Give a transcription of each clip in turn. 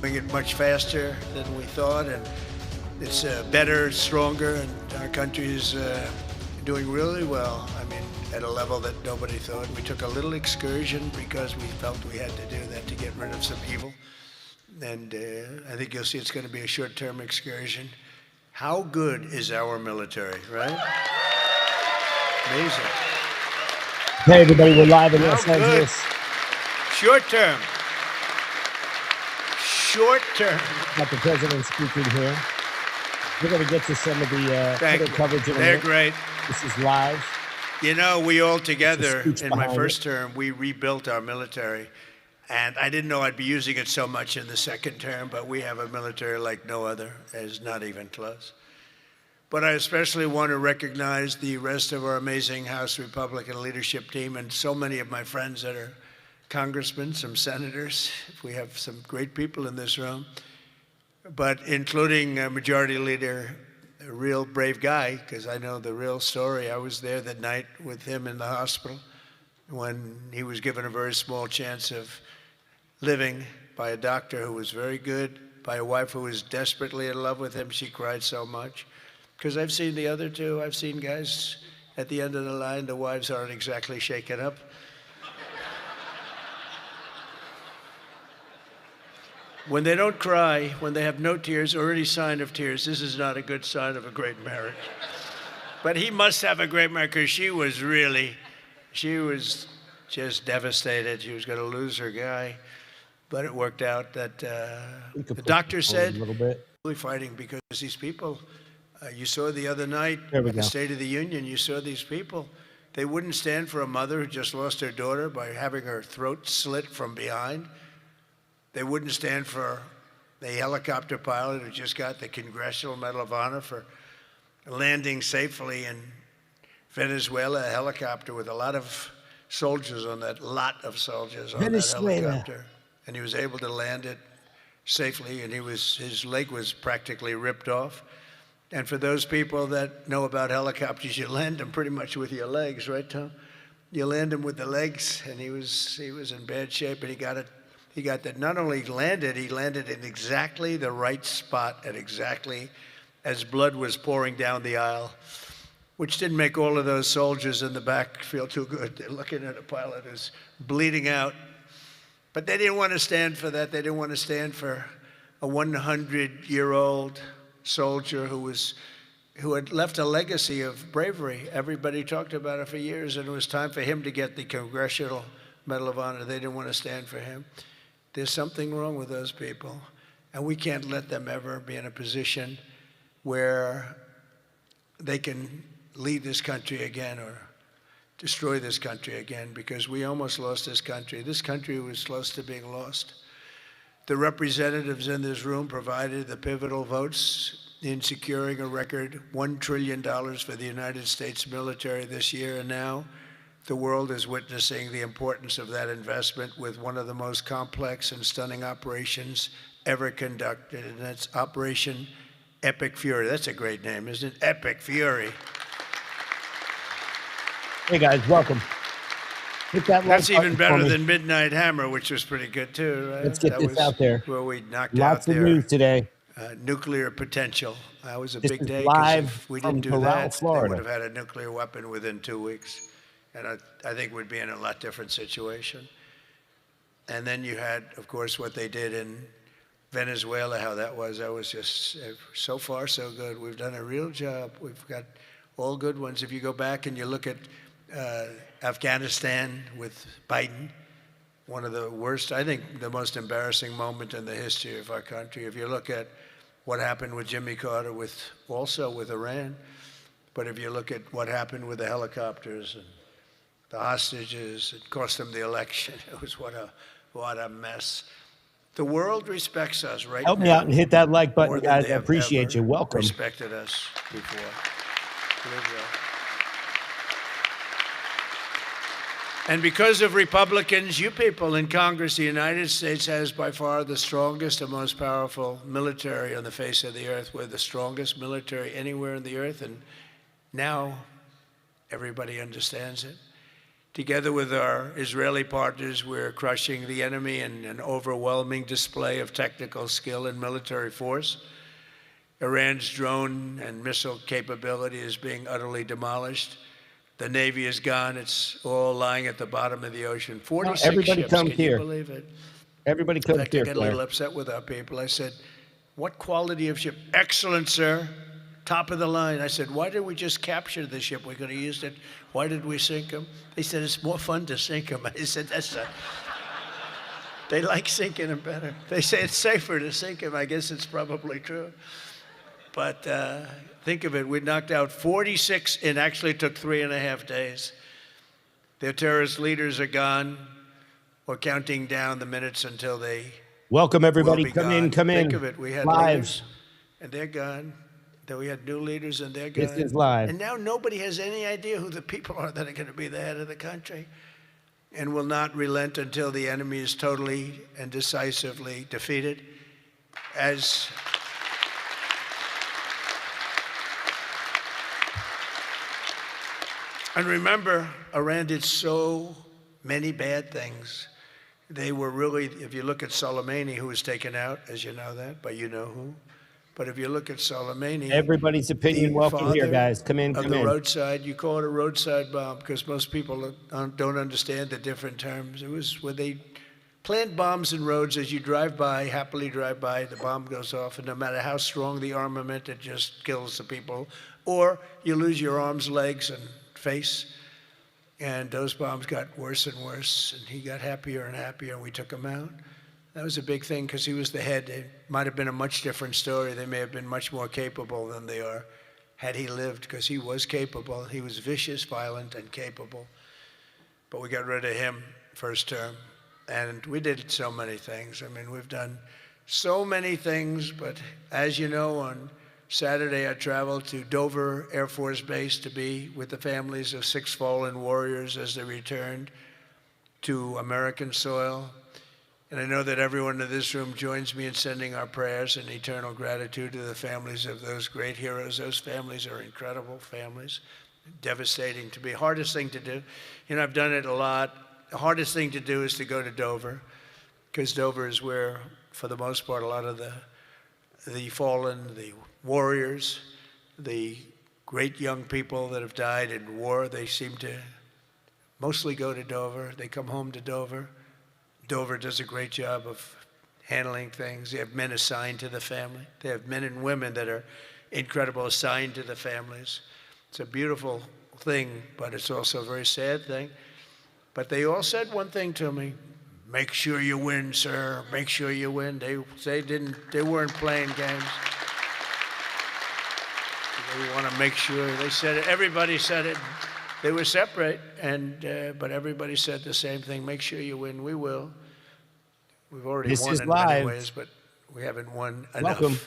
doing it much faster than we thought, and it's better, stronger, and our country is doing really well. I mean, at a level that nobody thought. We took a little excursion because we felt we had to do that to get rid of some evil. And I think you'll see it's going to be a short-term excursion. How good is our military, right? Amazing. Hey, everybody, we're live in Los Angeles. Short-term. Short-term. Got the president speaking here. We're going to get to some of the other coverage in a minute. They're great. This is live. You know, we all together, in my first term, we rebuilt our military. And I didn't know I'd be using it so much in the second term, but we have a military like no other. It's not even close. But I especially want to recognize the rest of our amazing House Republican leadership team and so many of my friends that are congressmen, some senators. We have some great people in this room, but including Majority Leader, a real brave guy, because I know the real story. I was there that night with him in the hospital when he was given a very small chance of living by a doctor who was very good, by a wife who was desperately in love with him. She cried so much. Because I've seen the other two. I've seen guys at the end of the line, the wives aren't exactly shaken up. When they don't cry, when they have no tears or any sign of tears, this is not a good sign of a great marriage. But he must have a great marriage, because she was just devastated. She was going to lose her guy. But it worked out that the doctor said, really fighting, because these people, you saw the other night at the State of the Union, you saw these people. They wouldn't stand for a mother who just lost her daughter by having her throat slit from behind. They wouldn't stand for the helicopter pilot who just got the Congressional Medal of Honor for landing safely in Venezuela, a helicopter with a lot of soldiers on that, helicopter. And he was able to land it safely, and his leg was practically ripped off. And for those people that know about helicopters, you land them pretty much with your legs, right, Tom? You land them with the legs, and he was in bad shape, and he got that. Not only landed, he landed in exactly the right spot at exactly as blood was pouring down the aisle, which didn't make all of those soldiers in the back feel too good. They're looking at a pilot who's bleeding out. But they didn't want to stand for that. They didn't want to stand for a 100-year-old soldier who had left a legacy of bravery. Everybody talked about it for years, and it was time for him to get the Congressional Medal of Honor. They didn't want to stand for him. There's something wrong with those people, and we can't let them ever be in a position where they can lead this country again or destroy this country again, because we almost lost this country. This country was close to being lost. The representatives in this room provided the pivotal votes in securing a record $1 trillion for the United States military this year, and now the world is witnessing the importance of that investment with one of the most complex and stunning operations ever conducted, and that's Operation Epic Fury. That's a great name, isn't it? Epic Fury. Hey, guys, welcome. Hit that That's even better than Midnight Hammer, which was pretty good, too, right? Let's get this out there. Where we knocked Lots out of news today. Nuclear potential. That was a This big is day, live because if we didn't do from Doral, that, Florida. they would have had a nuclear weapon within 2 weeks. And I think we'd be in a lot different situation. And then you had, of course, what they did in Venezuela, how that was just so far so good. We've done a real job. We've got all good ones. If you go back and you look at Afghanistan with Biden, one of the worst, I think the most embarrassing moment in the history of our country. If you look at what happened with Jimmy Carter, also with Iran, but if you look at what happened with the helicopters and the hostages, it cost them the election. It was what a mess. The world respects us right now. Help me out and hit that like button, guys. I appreciate you. Welcome. Respected us before. And because of Republicans, you people in Congress, the United States has by far the strongest and most powerful military on the face of the earth. We're the strongest military anywhere in the earth, and now everybody understands it. Together with our Israeli partners, we're crushing the enemy in an overwhelming display of technical skill and military force. Iran's drone and missile capability is being utterly demolished. The Navy is gone. It's all lying at the bottom of the ocean. 46 everybody ships, comes can here. you believe it? Everybody In comes fact, I here, got a little upset with our people. I said, what quality of ship? Excellent, sir. Top of the line. I said, why did we just capture the ship? We could have used it. Why did we sink them? They said, it's more fun to sink them. I said, that's not. They like sinking them better. They say it's safer to sink them. I guess it's probably true. But think of it. We knocked out 46, and actually took 3.5 days. Their terrorist leaders are gone. We're counting down the minutes until they welcome everybody. will be Come gone. in, come in. Think of it. We had live. leaders, and they're gone. Then we had new leaders, and they're gone. This is live. And now nobody has any idea who the people are that are going to be the head of the country, and will not relent until the enemy is totally and decisively defeated. And remember, Iran did so many bad things. They were really, if you look at Soleimani, who was taken out, as you know that, but you know who. But if you look at Soleimani, everybody's opinion welcome here, guys. Come in, come of the in. roadside, you call it a roadside bomb because most people don't understand the different terms. It was where they plant bombs in roads as you drive by, happily drive by, the bomb goes off, and no matter how strong the armament, it just kills the people. Or you lose your arms, legs, and face. And those bombs got worse and worse, and he got happier and happier, and we took him out. That was a big thing because he was the head. It might have been a much different story. They may have been much more capable than they are had he lived, because he was capable. He was vicious, violent, and capable. But we got rid of him first term. And we did so many things. I mean, we've done so many things, but as you know, on Saturday, I traveled to Dover Air Force Base to be with the families of 6 fallen warriors as they returned to American soil. And I know that everyone in this room joins me in sending our prayers and eternal gratitude to the families of those great heroes. Those families are incredible families, devastating to be. Hardest thing to do. You know, I've done it a lot. The hardest thing to do is to go to Dover, because Dover is where, for the most part, a lot of the fallen, the warriors, the great young people that have died in war, they seem to mostly go to Dover. They come home to Dover. Dover does a great job of handling things. They have men assigned to the family. They have men and women that are incredible, assigned to the families. It's a beautiful thing, but it's also a very sad thing. But they all said one thing to me: make sure you win, sir. Make sure you win. They weren't playing games. They want to make sure. They said it. Everybody said it. They were separate, but everybody said the same thing: make sure you win. We will. We've already won in many ways, but we haven't won enough. Welcome.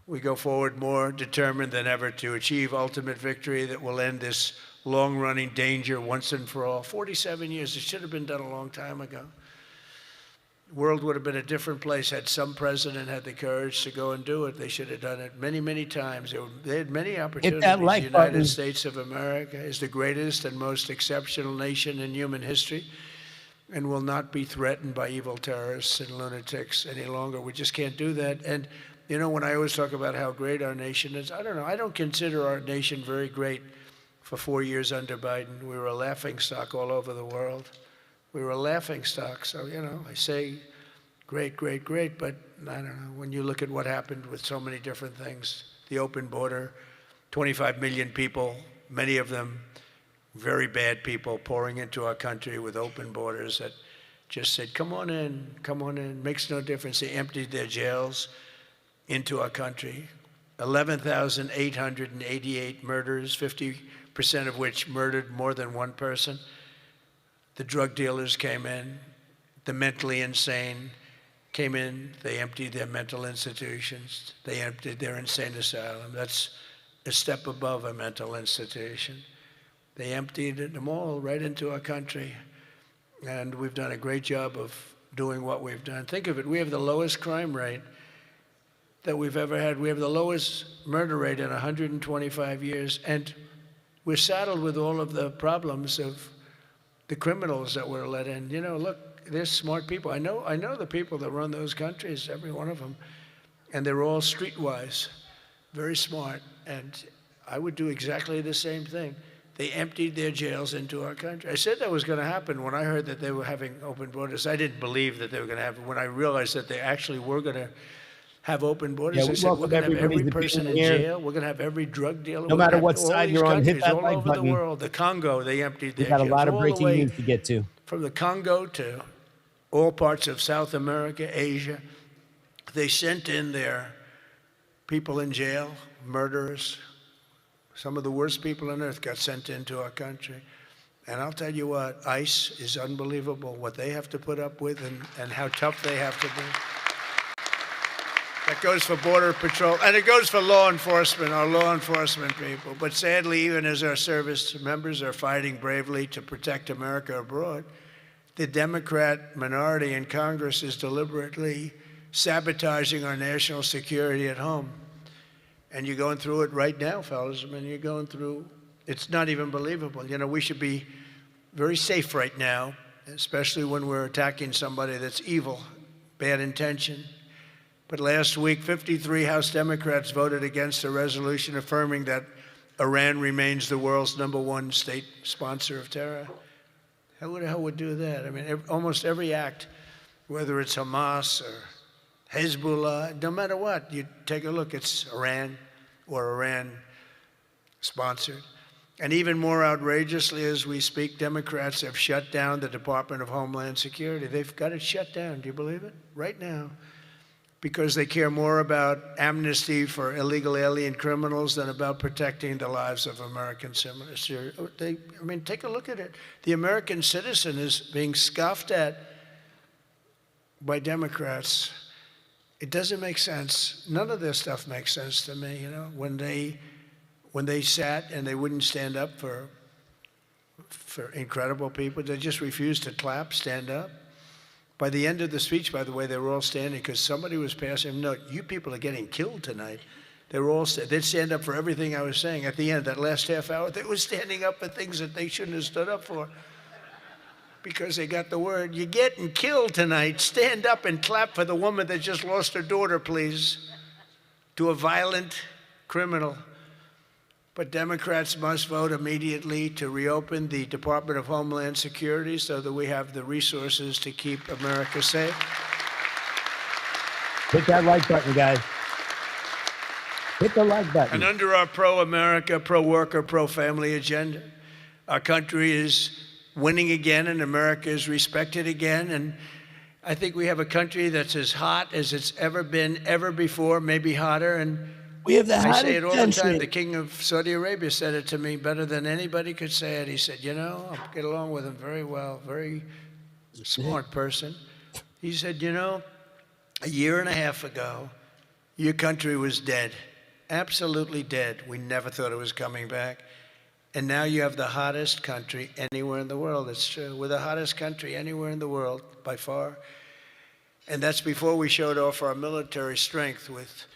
We go forward more determined than ever to achieve ultimate victory that will end this long-running danger once and for all. 47 years. It should have been done a long time ago. The world would have been a different place had some president had the courage to go and do it. They should have done it many, many times. They had many opportunities. Hit that like the United button. States of America is the greatest and most exceptional nation in human history, and will not be threatened by evil terrorists and lunatics any longer. We just can't do that. And you know, when I always talk about how great our nation is, I don't know. I don't consider our nation very great. For 4 years under Biden, we were a laughingstock all over the world. We were a laughingstock. So, you know, I say great, great, great, but I don't know. When you look at what happened with so many different things, the open border, 25 million people, many of them very bad people pouring into our country with open borders that just said, come on in, makes no difference. They emptied their jails into our country. 11,888 murders, 50% of which murdered more than one person. The drug dealers came in, the mentally insane came in, they emptied their mental institutions, they emptied their insane asylum. That's a step above a mental institution. They emptied them all right into our country, and we've done a great job of doing what we've done. Think of it, we have the lowest crime rate that we've ever had. We have the lowest murder rate in 125 years, and we're saddled with all of the problems of the criminals that were let in. You know, look, they're smart people. I know the people that run those countries, every one of them, and they're all streetwise, very smart. And I would do exactly the same thing. They emptied their jails into our country. I said that was going to happen when I heard that they were having open borders. I didn't believe that they were going to have it. When I realized that they actually were going to have open borders, I said, we're going to have every person in jail. We're going to have every drug dealer. No matter what side you're on, hit that all like over button. the world. The Congo, they emptied their jails. We got a lot of all breaking news to get to. From the Congo to all parts of South America, Asia, they sent in their people in jail, murderers. Some of the worst people on earth got sent into our country. And I'll tell you what, ICE is unbelievable, what they have to put up with and how tough they have to be. That goes for Border Patrol, and it goes for law enforcement, our law enforcement people. But sadly, even as our service members are fighting bravely to protect America abroad, the Democrat minority in Congress is deliberately sabotaging our national security at home. And you're going through it right now, fellas. I mean, you're going through, it's not even believable. You know, we should be very safe right now, especially when we're attacking somebody that's evil, bad intention. But last week, 53 House Democrats voted against a resolution affirming that Iran remains the world's #1 state sponsor of terror. Who the hell would do that? I mean, almost every act, whether it's Hamas or Hezbollah, no matter what, you take a look, it's Iran or Iran sponsored. And even more outrageously, as we speak, Democrats have shut down the Department of Homeland Security. They've got it shut down. Do you believe it? Right now. Because they care more about amnesty for illegal alien criminals than about protecting the lives of American citizens. I mean, take a look at it. The American citizen is being scoffed at by Democrats. It doesn't make sense. None of this stuff makes sense to me, you know, when they sat and they wouldn't stand up for incredible people. They just refused to clap, stand up. By the end of the speech, by the way, they were all standing because somebody was passing them. No, you people are getting killed tonight. They were all, they'd stand up for everything I was saying. At the end, that last half hour, they were standing up for things that they shouldn't have stood up for because they got the word, you're getting killed tonight. Stand up and clap for the woman that just lost her daughter, please, to a violent criminal. But Democrats must vote immediately to reopen the Department of Homeland Security so that we have the resources to keep America safe. Hit that like button, guys. Hit the like button. And under our pro-America, pro-worker, pro-family agenda, our country is winning again and America is respected again. And I think we have a country that's as hot as it's ever been, ever before, maybe hotter. And we have the I say it all the time. The king of Saudi Arabia said it to me better than anybody could say it. He said, you know, I get along with him very well, very smart person. He said, you know, a year and a half ago, your country was dead, absolutely dead. We never thought it was coming back. And now you have the hottest country anywhere in the world. It's true. We're the hottest country anywhere in the world, by far. And that's before we showed off our military strength with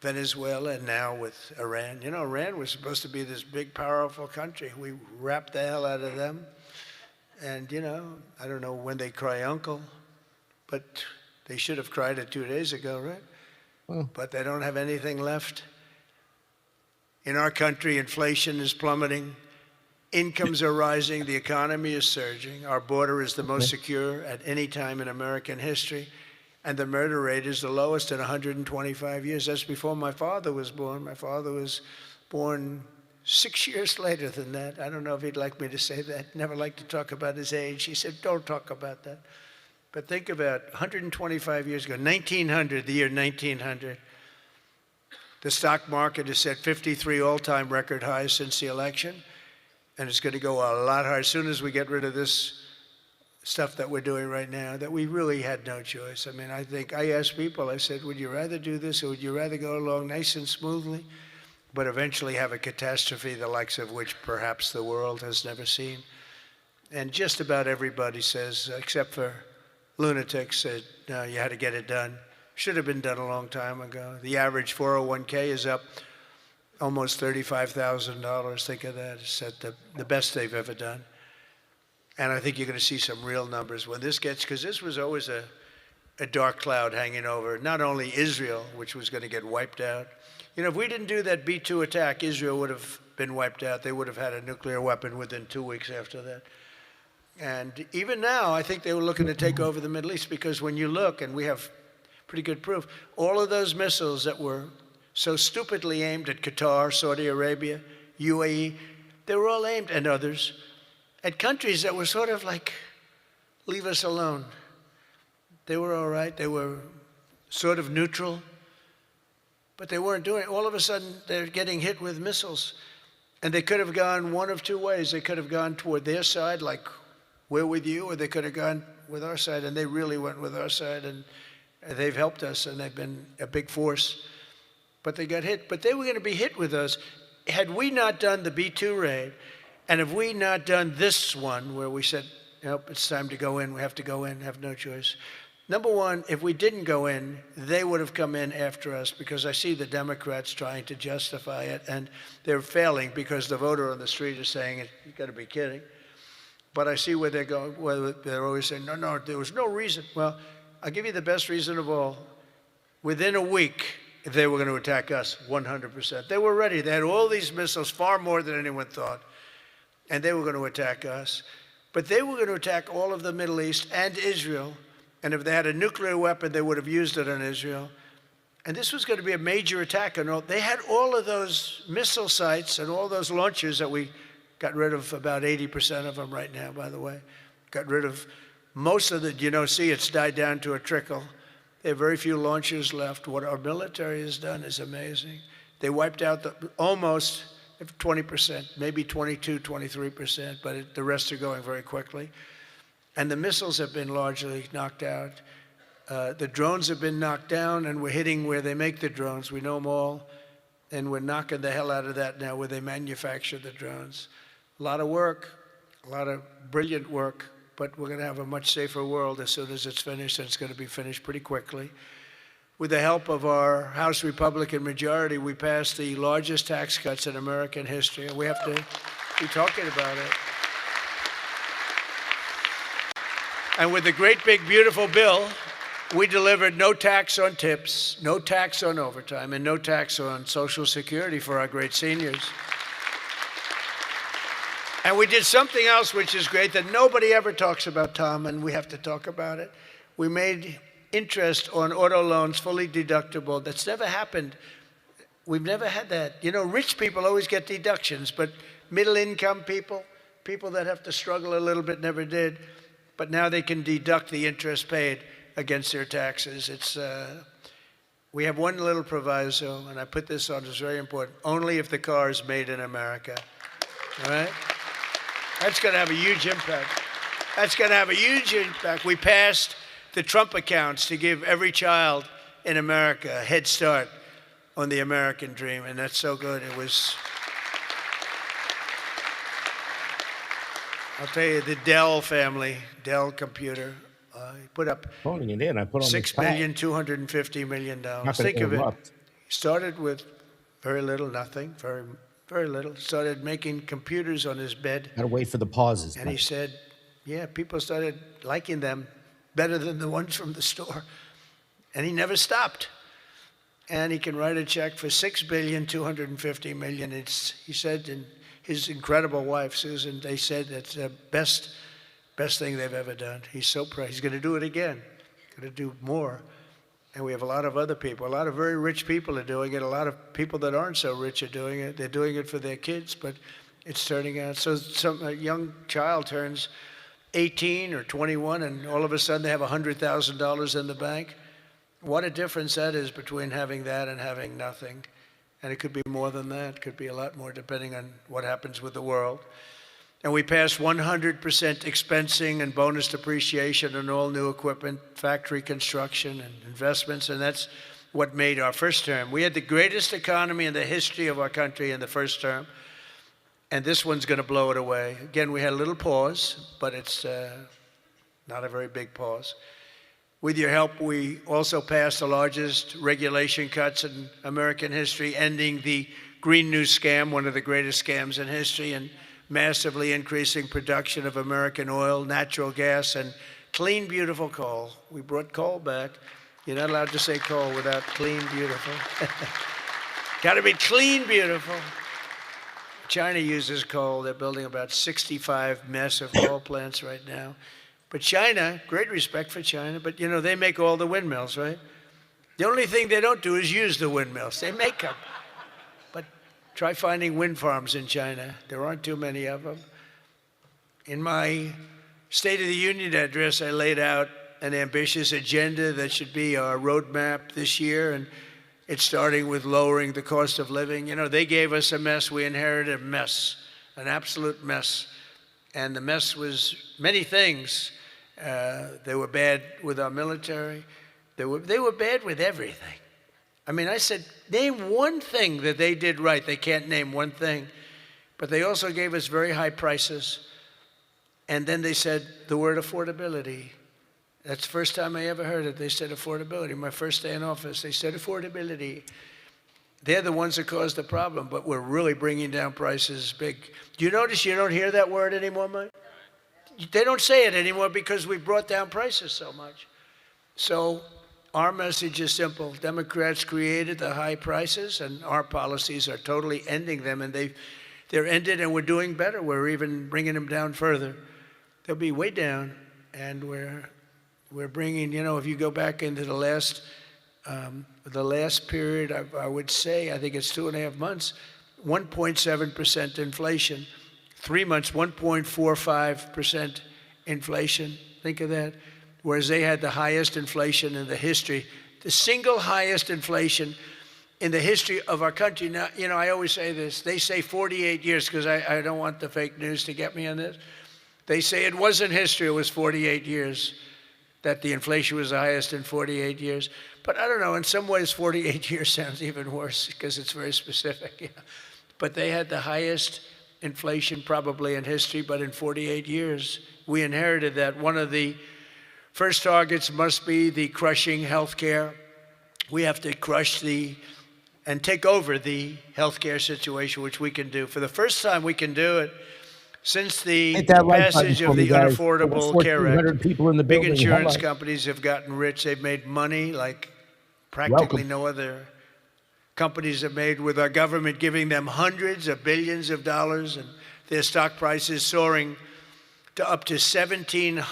Venezuela and now with Iran. You know, Iran was supposed to be this big, powerful country. We wrapped the hell out of them. And, you know, I don't know when they cry uncle, but they should have cried it 2 days ago, right? Well, but they don't have anything left. In our country, inflation is plummeting. Incomes are rising. The economy is surging. Our border is the most secure at any time in American history. And the murder rate is the lowest in 125 years. That's before my father was born. My father was born 6 years later than that. I don't know if he'd like me to say that. Never liked to talk about his age. He said, don't talk about that. But think about 125 years ago, 1900, the year 1900. The stock market has set 53 all-time record highs since the election. And it's going to go a lot higher as soon as we get rid of this stuff that we're doing right now, that we really had no choice. I mean, I asked people, I said, would you rather do this or would you rather go along nice and smoothly, but eventually have a catastrophe the likes of which perhaps the world has never seen? And just about everybody says, except for lunatics, said, no, you had to get it done. Should have been done a long time ago. The average 401k is up almost $35,000. Think of that. It's at the best they've ever done. And I think you're going to see some real numbers when this gets, because this was always a dark cloud hanging over not only Israel, which was going to get wiped out. You know, if we didn't do that B-2 attack, Israel would have been wiped out. They would have had a nuclear weapon within 2 weeks after that. And even now, I think they were looking to take over the Middle East, because when you look, and we have pretty good proof, all of those missiles that were so stupidly aimed at Qatar, Saudi Arabia, UAE, they were all aimed, and others, at countries that were sort of like, leave us alone. They were all right. They were sort of neutral, but they weren't doing it. All of a sudden, they're getting hit with missiles. And they could have gone one of two ways. They could have gone toward their side, like, we're with you, or they could have gone with our side, and they really went with our side, and they've helped us, and they've been a big force. But they got hit. But they were going to be hit with us. Had we not done the B-2 raid, and if we not done this one, where we said, nope, it's time to go in, we have to go in, have no choice. Number one, if we didn't go in, they would have come in after us, because I see the Democrats trying to justify it, and they're failing because the voter on the street is saying, you've got to be kidding. But I see where they're going, where they're always saying, no, there was no reason. Well, I'll give you the best reason of all. Within a week, they were going to attack us 100%. They were ready. They had all these missiles, far more than anyone thought, and they were going to attack us. But they were going to attack all of the Middle East and Israel, and if they had a nuclear weapon, they would have used it on Israel. And this was going to be a major attack. And they had all of those missile sites and all those launchers that we got rid of, about 80% of them right now, by the way. Got rid of most of it. You know, see, it's died down to a trickle. They have very few launchers left. What our military has done is amazing. They wiped out almost 20%, maybe 22, 23%, but the rest are going very quickly. And the missiles have been largely knocked out. The drones have been knocked down, and we're hitting where they make the drones. We know them all, and we're knocking the hell out of that now, where they manufacture the drones. A lot of work, a lot of brilliant work, but we're going to have a much safer world as soon as it's finished, and it's going to be finished pretty quickly. With the help of our House Republican majority, we passed the largest tax cuts in American history, and we have to be talking about it. And with the great, big, beautiful bill, we delivered no tax on tips, no tax on overtime, and no tax on Social Security for our great seniors. And we did something else which is great that nobody ever talks about, Tom, and we have to talk about it. We made interest on auto loans fully deductible. That's never happened. We've never had that. You know, rich people always get deductions, but middle-income people, people that have to struggle a little bit, never did. But now they can deduct the interest paid against their taxes. We have one little proviso, and I put this on, it's very important, only if the car is made in America, all right? That's going to have a huge impact. That's going to have a huge impact. We passed the Trump accounts to give every child in America a head start on the American dream, and that's so good. It was, I'll tell you, the Dell family, Dell computer, put up $6,250 million. Think of it. He started with very little, nothing, very little. Started making computers on his bed. Gotta wait for the pauses. And he said, yeah, people started liking them better than the ones from the store. And he never stopped. And he can write a check for $6,250 million. He said, and his incredible wife, Susan, they said that's the best thing they've ever done. He's so proud. He's going to do it again. Going to do more. And we have a lot of other people. A lot of very rich people are doing it. A lot of people that aren't so rich are doing it. They're doing it for their kids, but it's turning out. So a young child turns 18 or 21, and all of a sudden they have $100,000 in the bank. What a difference that is between having that and having nothing. And it could be more than that. It could be a lot more, depending on what happens with the world. And we passed 100% expensing and bonus depreciation on all new equipment, factory construction and investments, and that's what made our first term. We had the greatest economy in the history of our country in the first term, and this one's going to blow it away. Again, we had a little pause, but it's not a very big pause. With your help, we also passed the largest regulation cuts in American history, ending the Green New Scam, one of the greatest scams in history, and massively increasing production of American oil, natural gas, and clean, beautiful coal. We brought coal back. You're not allowed to say coal without clean, beautiful. Got to be clean, beautiful. China uses coal. They're building about 65 massive coal plants right now. But China, great respect for China, but you know, they make all the windmills, right? The only thing they don't do is use the windmills. They make them. But try finding wind farms in China. There aren't too many of them. In my State of the Union address, I laid out an ambitious agenda that should be our roadmap this year, and it's starting with lowering the cost of living. You know, they gave us a mess. We inherited a mess, an absolute mess. And the mess was many things. They were bad with our military. They were bad with everything. I mean, I said, name one thing that they did right. They can't name one thing. But they also gave us very high prices. And then they said the word affordability. That's the first time I ever heard it. They said affordability. My first day in office, they said affordability. They're the ones that caused the problem, but we're really bringing down prices big. Do you notice you don't hear that word anymore, Mike? They don't say it anymore because we brought down prices so much. So our message is simple. Democrats created the high prices, and our policies are totally ending them, and they're ended, and we're doing better. We're even bringing them down further. They'll be way down, and we're bringing, you know, if you go back into the last period, I would say, I think it's 2.5 months, 1.7% inflation. 3 months, 1.45% inflation. Think of that. Whereas they had the highest inflation in the history, the single highest inflation in the history of our country. Now, you know, I always say this. They say 48 years, because I don't want the fake news to get me on this. They say it wasn't history, it was 48 years, that the inflation was the highest in 48 years. But I don't know, in some ways 48 years sounds even worse because it's very specific. Yeah. But they had the highest inflation probably in history, but in 48 years, we inherited that. One of the first targets must be the crushing healthcare. We have to crush and take over the healthcare situation, which we can do. For the first time, we can do it. Since the passage of the Unaffordable Care Act, people in the big insurance companies have gotten rich. They've made money like practically no other companies have made, with our government giving them hundreds of billions of dollars, and their stock prices soaring to up to 1,700%,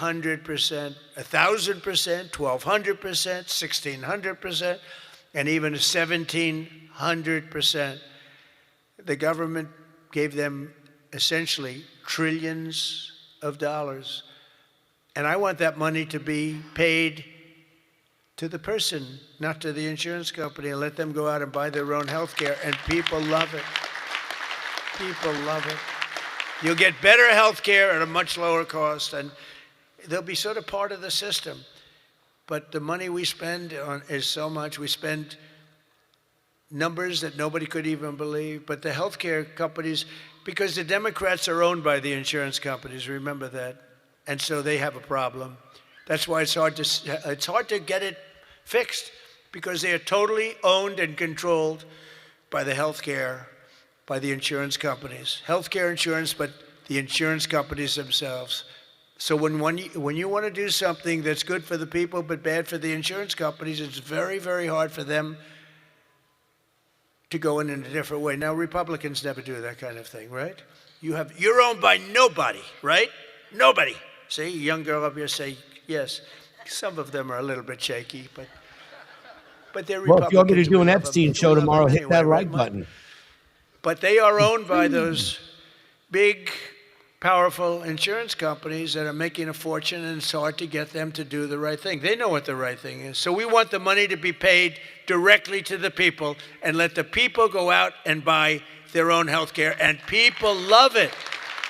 1,000%, 1,200%, 1,600%, and even 1,700%. The government gave them essentially trillions of dollars. And I want that money to be paid to the person, not to the insurance company, and let them go out and buy their own health care. And people love it. People love it. You'll get better health care at a much lower cost, and they'll be sort of part of the system. But the money we spend is so much. We spend numbers that nobody could even believe. But the healthcare companies, because the Democrats are owned by the insurance companies, remember that. And so they have a problem. That's why it's hard to get it fixed, because they are totally owned and controlled by the healthcare, by the insurance companies. Healthcare insurance, but the insurance companies themselves. So when you want to do something that's good for the people but bad for the insurance companies, it's very, very hard for them to go in a different way. Now, Republicans never do that kind of thing, right? You're owned by nobody, right? Nobody. See, a young girl up here say yes. Some of them are a little bit shaky, but they're Republicans. Well, if you want me to do an Epstein show tomorrow, hit that like button. But they are owned by those big, powerful insurance companies that are making a fortune, and it's hard to get them to do the right thing. They know what the right thing is. So we want the money to be paid directly to the people and let the people go out and buy their own health care. And people love it.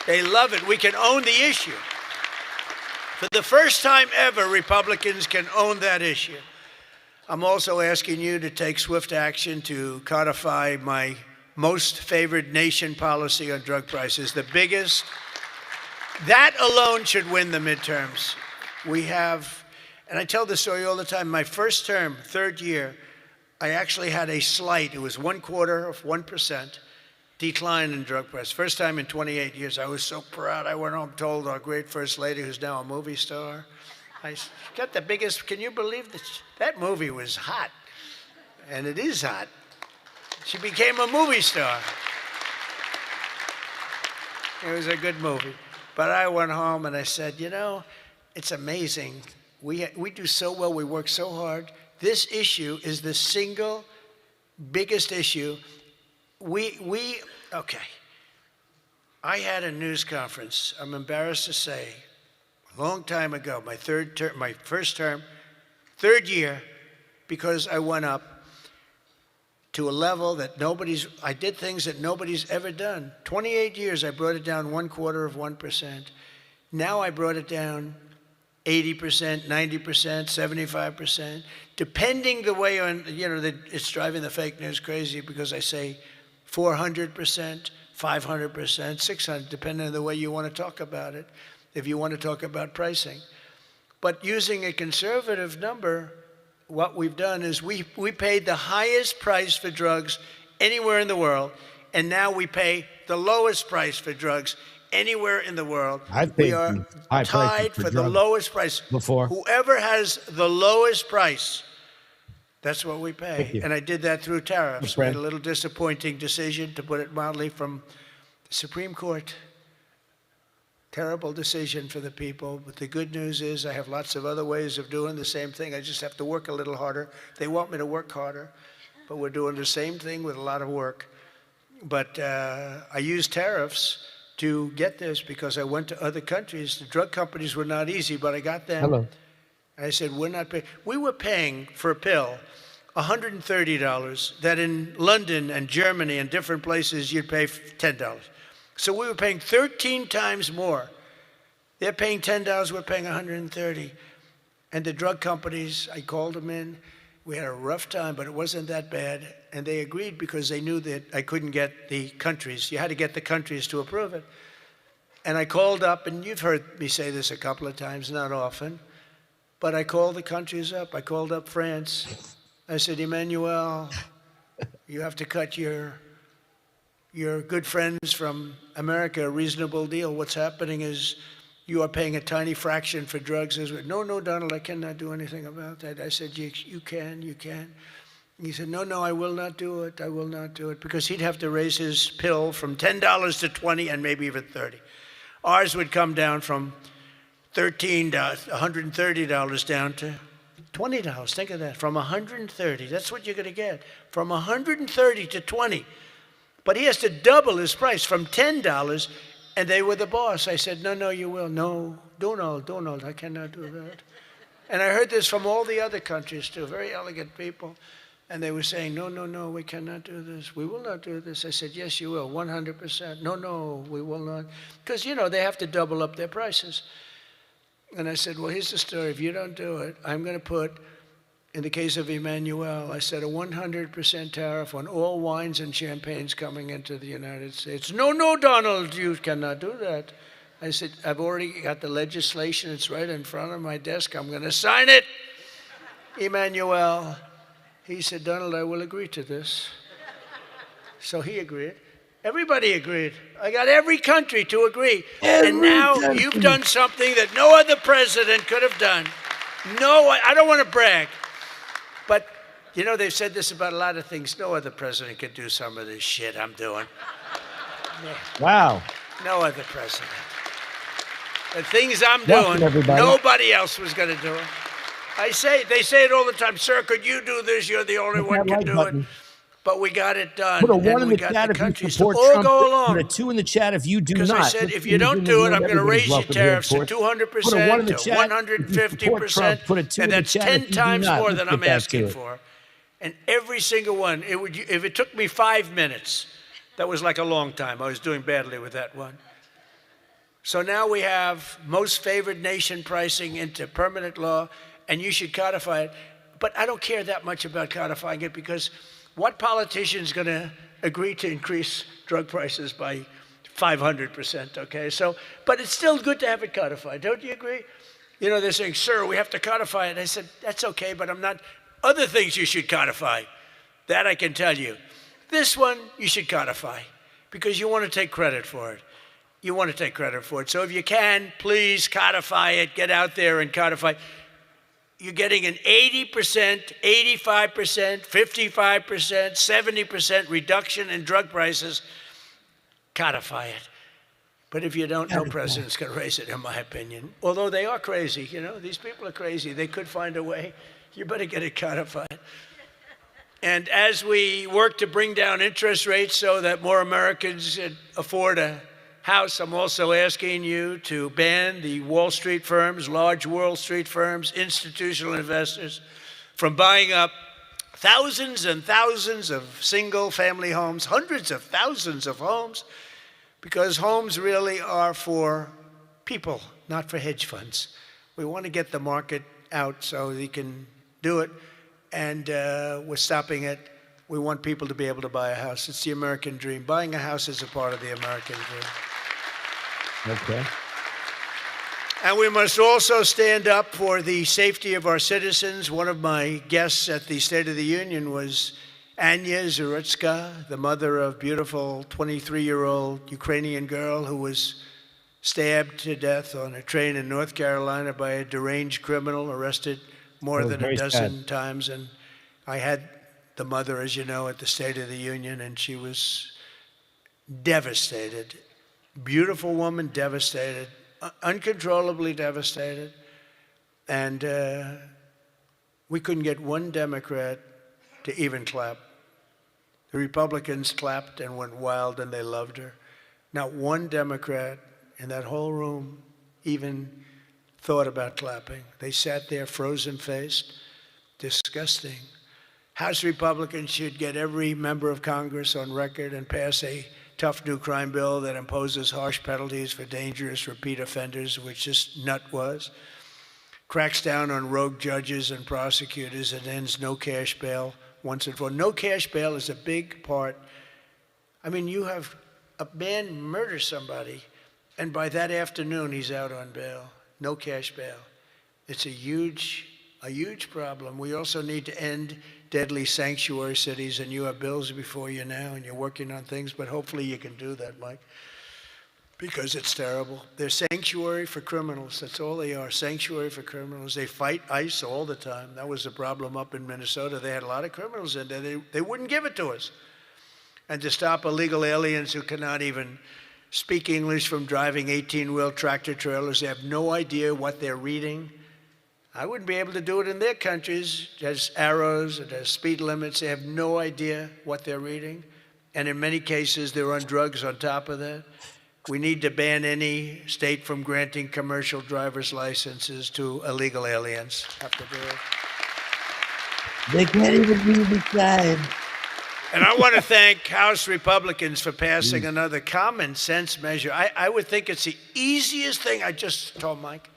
They love it. We can own the issue. For the first time ever, Republicans can own that issue. I'm also asking you to take swift action to codify my most favored nation policy on drug prices, the biggest. That alone should win the midterms. We have, and I tell this story all the time, my first term, third year, I actually had a slight, it was 1/4 of 1%, decline in drug prices. First time in 28 years. I was so proud. I went home, told our great first lady, who's now a movie star, I got the biggest, can you believe this? That movie was hot. And it is hot. She became a movie star. It was a good movie. But I went home and I said, you know, it's amazing. We do so well. We work so hard. This issue is the single biggest issue. Okay. I had a news conference, I'm embarrassed to say, a long time ago, my first term, third year, because I went up to a level that I did things that nobody's ever done. 28 years, I brought it down 1/4%. Now I brought it down 80%, 90%, 75%, depending the way on, it's driving the fake news crazy because I say 400%, 500%, 600, depending on the way you want to talk about it, if you want to talk about pricing. But using a conservative number, what we've done is we paid the highest price for drugs anywhere in the world, and now we pay the lowest price for drugs anywhere in the world. We are tied for the lowest price. Before. Whoever has the lowest price, that's what we pay. And I did that through tariffs. Made a little disappointing decision, to put it mildly, from the Supreme Court. Terrible decision for the people. But the good news is I have lots of other ways of doing the same thing. I just have to work a little harder. They want me to work harder, but we're doing the same thing with a lot of work. But I used tariffs to get this because I went to other countries. The drug companies were not easy, but I got them. Hello. And I said, we're not paying. We were paying for a pill $130 that in London and Germany and different places you'd pay $10. So we were paying 13 times more. They're paying $10, we're paying $130. And the drug companies, I called them in. We had a rough time, but it wasn't that bad. And they agreed because they knew that I couldn't get the countries. You had to get the countries to approve it. And I called up, and you've heard me say this a couple of times, not often, but I called the countries up. I called up France. I said, Emmanuel, you have to cut your good friends from America a reasonable deal. What's happening is you are paying a tiny fraction for drugs. No, Donald, I cannot do anything about that. I said, you can. He said, no, I will not do it. I will not do it. Because he'd have to raise his pill from $10 to $20 and maybe even $30. Ours would come down from $13 to $130 down to $20. Think of that. From $130. That's what you're going to get. From $130 to $20. But he has to double his price from $10, and they were the boss. I said, no, you will. No, Donald, I cannot do that. And I heard this from all the other countries, too, very elegant people. And they were saying, no, we cannot do this. We will not do this. I said, yes, you will, 100%. No, we will not. Because, they have to double up their prices. And I said, well, here's the story. If you don't do it, I'm going to put, in the case of Emmanuel, I said a 100% tariff on all wines and champagnes coming into the United States. No, Donald, you cannot do that. I said, I've already got the legislation. It's right in front of my desk. I'm going to sign it. Emmanuel, he said, Donald, I will agree to this. So he agreed. Everybody agreed. I got every country to agree. And now you've done something that no other president could have done. No, I don't want to brag. But, they've said this about a lot of things. No other president could do some of this shit I'm doing. Wow. No other president. The things I'm doing, nobody else was going to do it. They say it all the time, sir, could you do this? You're the only one who can do it. But we got it done. Put a 1 in the chat if you support Trump. Go along. Put a 2 in the chat if you do not. Because I said, if you don't do it, I'm going to raise your tariffs to 200% to 150%. And that's 10 times more than I'm asking for. And every single one, if it took me 5 minutes, that was like a long time. I was doing badly with that one. So now we have most favored nation pricing into permanent law, and you should codify it. But I don't care that much about codifying it because what politician is going to agree to increase drug prices by 500%, okay? So, but it's still good to have it codified. Don't you agree? They're saying, sir, we have to codify it. I said, that's okay, but I'm not. Other things you should codify. That I can tell you. This one, you should codify. because you want to take credit for it. You want to take credit for it. So if you can, please codify it, get out there and codify. You're getting an 80%, 85%, 55%, 70% reduction in drug prices. Codify it. But if you don't, no president's going to raise it, in my opinion. Although they are crazy, you know, these people are crazy. They could find a way. You better get it codified. And as we work to bring down interest rates so that more Americans afford a house, I'm also asking you to ban the Wall Street firms, large Wall Street firms, institutional investors from buying up thousands and thousands of single-family homes, hundreds of thousands of homes, because homes really are for people, not for hedge funds. We want to get the market out so they can do it, and we're stopping it. We want people to be able to buy a house. It's the American dream. Buying a house is a part of the American dream. Okay. And we must also stand up for the safety of our citizens. One of my guests at the State of the Union was Anya Zurutska, the mother of beautiful 23-year-old Ukrainian girl who was stabbed to death on a train in North Carolina by a deranged criminal, arrested more than a dozen times. And I had the mother, as you know, at the State of the Union, and she was devastated. Beautiful woman, devastated, uncontrollably devastated. And we couldn't get one Democrat to even clap. The Republicans clapped and went wild, and they loved her. Not one Democrat in that whole room even thought about clapping. They sat there frozen-faced, disgusting. House Republicans should get every member of Congress on record and pass a tough new crime bill that imposes harsh penalties for dangerous repeat offenders, which this nut was, cracks down on rogue judges and prosecutors, and ends no cash bail once and for all. No cash bail is a big part. I mean, you have a man murder somebody, and by that afternoon, he's out on bail. No cash bail. It's a huge problem. We also need to end deadly sanctuary cities, and you have bills before you now, and you're working on things, but hopefully you can do that, Mike, because it's terrible. They're sanctuary for criminals. That's all they are, sanctuary for criminals. They fight ICE all the time. That was the problem up in Minnesota. They had a lot of criminals in there. They wouldn't give it to us. And to stop illegal aliens who cannot even speak English from driving 18-wheel tractor trailers, they have no idea what they're reading. I wouldn't be able to do it in their countries. It has arrows, it has speed limits. They have no idea what they're reading. And in many cases, they're on drugs on top of that. We need to ban any state from granting commercial driver's licenses to illegal aliens. Have to do it. They can't even read the sign. And I want to thank House Republicans for passing another common sense measure. I would think it's the easiest thing. I just told Mike.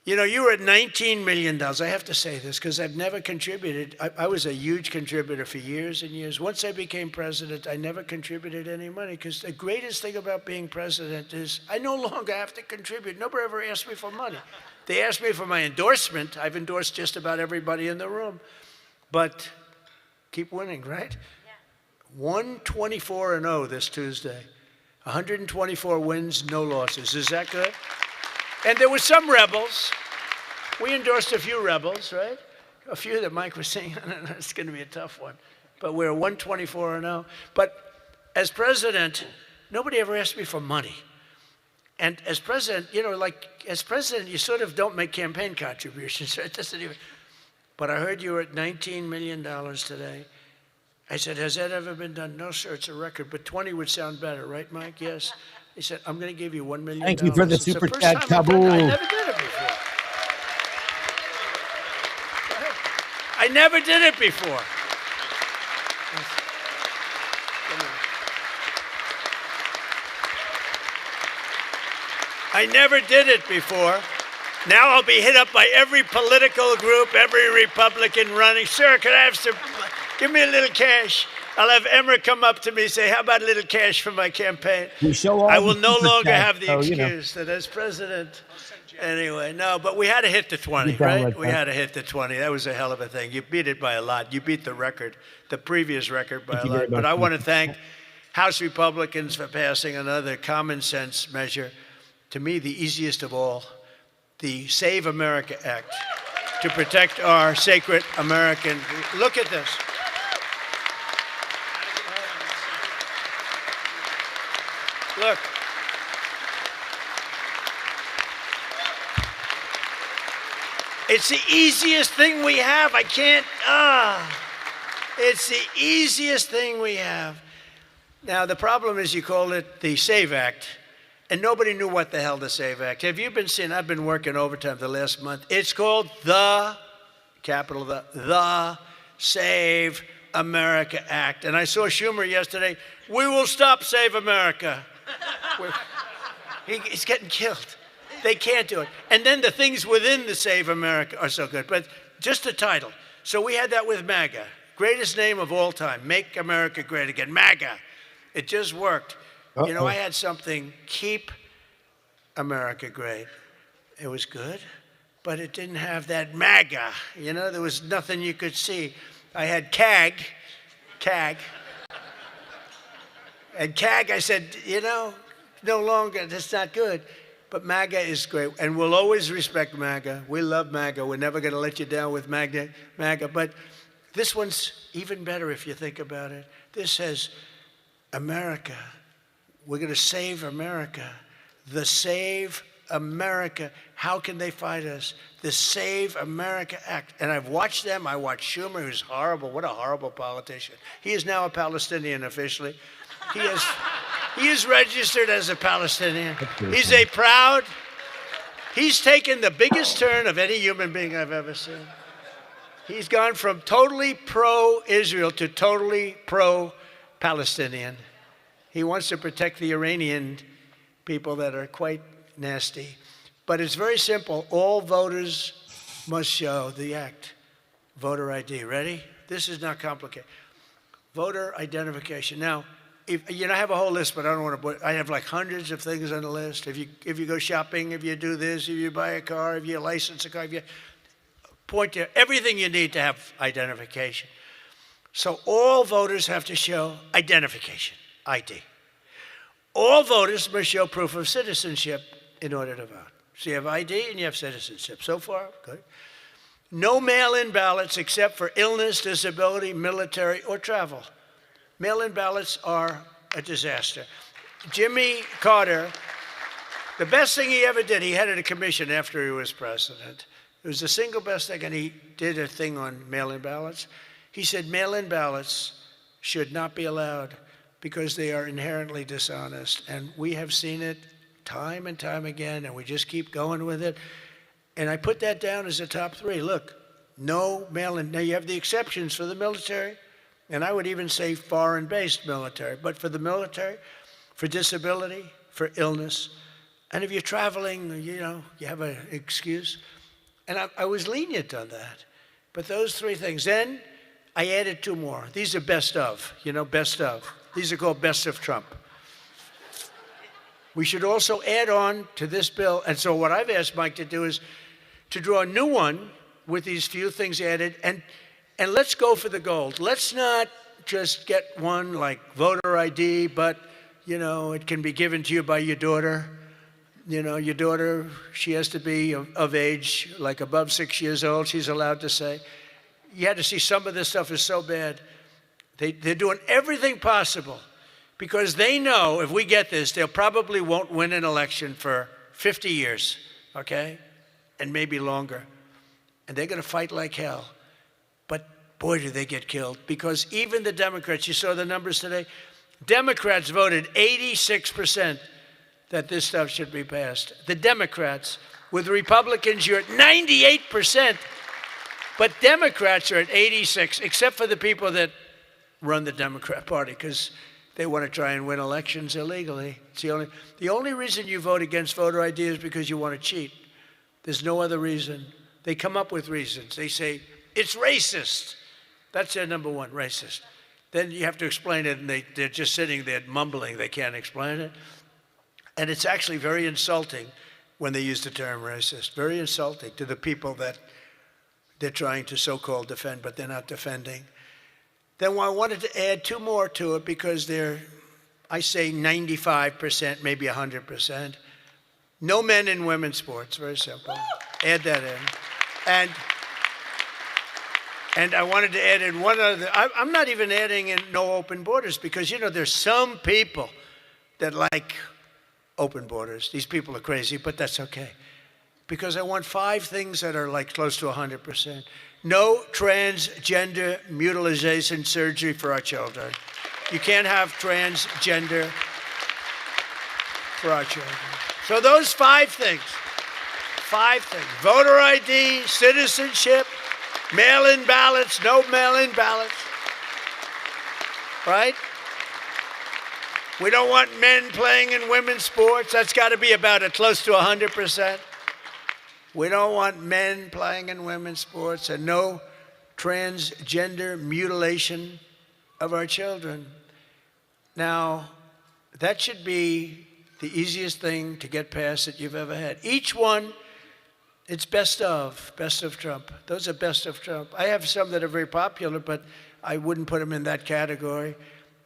You know, you were at $19 million. I have to say this because I've never contributed. I was a huge contributor for years and years. Once I became president, I never contributed any money because the greatest thing about being president is I no longer have to contribute. Nobody ever asked me for money. They asked me for my endorsement. I've endorsed just about everybody in the room. But keep winning, right? Yeah. 124-0 this Tuesday. 124 wins, no losses. Is that good? And there were some rebels. We endorsed a few rebels, right? A few that Mike was saying, it's going to be a tough one. But we're 124-0. But as president, nobody ever asked me for money. And as president, you know, like as president, you sort of don't make campaign contributions. So it doesn't even. But I heard you were at $19 million today. I said, has that ever been done? No, sir, it's a record. But 20 would sound better, right, Mike? Yes. He said, I'm going to give you $1 million. Thank you for the super chat, Kabul. I never did it before. I never did it before. I never did it before. Now I'll be hit up by every political group, every Republican running. Sir, can I have some, give me a little cash. I'll have Emmer come up to me and say, how about a little cash for my campaign? I will no longer have the excuse that as president. Anyway, no, but we had to hit the 20, right? We had to hit the 20. That was a hell of a thing. You beat it by a lot. You beat the record, the previous record by a lot. But I want to thank House Republicans for passing another common sense measure. To me, the easiest of all, the Save America Act to protect our sacred American. Look at this. Look. It's the easiest thing we have. It's the easiest thing we have. Now, the problem is you call it the SAVE Act, and nobody knew what the hell the SAVE Act. Have you been seeing, I've been working overtime the last month. It's called the Save America Act. And I saw Schumer yesterday. We will stop Save America. He's getting killed. They can't do it. And then the things within the Save America are so good. But just the title. So we had that with MAGA. Greatest name of all time. Make America Great Again. MAGA. It just worked. Uh-oh. You know, I had something, Keep America Great. It was good, but it didn't have that MAGA. You know, there was nothing you could see. I had CAG. And CAG, I said, you know, no longer, that's not good. But MAGA is great, and we'll always respect MAGA. We love MAGA. We're never going to let you down with MAGA. But this one's even better if you think about it. This says, America. We're going to save America. The Save America. How can they fight us? The Save America Act. And I've watched them. I watched Schumer, who's horrible. What a horrible politician. He is now a Palestinian officially. He is registered as a Palestinian. He's taken the biggest turn of any human being I've ever seen. He's gone from totally pro-Israel to totally pro-Palestinian. He wants to protect the Iranian people that are quite nasty. But it's very simple. All voters must show the act. Voter ID. Ready? This is not complicated. Voter identification. Now, I have a whole list, but I don't want to put, I have like hundreds of things on the list. If you go shopping, if you do this, if you buy a car, if you license a car, if you point to everything you need to have identification. So all voters have to show identification, ID. All voters must show proof of citizenship in order to vote. So you have ID and you have citizenship. So far, good. No mail-in ballots except for illness, disability, military, or travel. Mail-in ballots are a disaster. Jimmy Carter, the best thing he ever did, he headed a commission after he was president. It was the single best thing, and he did a thing on mail-in ballots. He said mail-in ballots should not be allowed because they are inherently dishonest. And we have seen it time and time again, and we just keep going with it. And I put that down as a top 3. Look, no mail-in. Now, you have the exceptions for the military, and I would even say foreign-based military. But for the military, for disability, for illness, and if you're traveling, you know, you have an excuse. And I was lenient on that. But those 3 things. Then I added 2 more. These are best of, best of. These are called best of Trump. We should also add on to this bill. And so what I've asked Mike to do is to draw a new one with these few things added. And let's go for the gold. Let's not just get one like voter ID, but, it can be given to you by your daughter. Your daughter, she has to be of age, like above 6 years old, she's allowed to say. You had to see some of this stuff is so bad. They're doing everything possible because they know if we get this, they probably won't win an election for 50 years, okay? And maybe longer. And they're going to fight like hell. But boy, do they get killed. Because even the Democrats, you saw the numbers today, Democrats voted 86% that this stuff should be passed. The Democrats. With Republicans, you're at 98%. But Democrats are at 86, except for the people that run the Democrat Party, because they want to try and win elections illegally. It's the only reason you vote against voter ID is because you want to cheat. There's no other reason. They come up with reasons. They say, it's racist. That's their number one, racist. Then you have to explain it, and they're just sitting there mumbling. They can't explain it. And it's actually very insulting when they use the term racist. Very insulting to the people that they're trying to so-called defend, but they're not defending. Then I wanted to add 2 more to it because they're I say 95%, maybe 100%. No men in women's sports, very simple. Add that in. And I wanted to add in one other, I'm not even adding in no open borders because, there's some people that like open borders. These people are crazy, but that's okay. Because I want 5 things that are like close to 100%. No transgender mutilation surgery for our children. You can't have transgender for our children. So those 5 things, voter ID, citizenship, mail-in ballots, no mail-in ballots, right? We don't want men playing in women's sports. That's got to be about close to 100%. We don't want men playing in women's sports, and no transgender mutilation of our children. Now, that should be the easiest thing to get past that you've ever had. Each one, it's best of Trump. Those are best of Trump. I have some that are very popular, but I wouldn't put them in that category.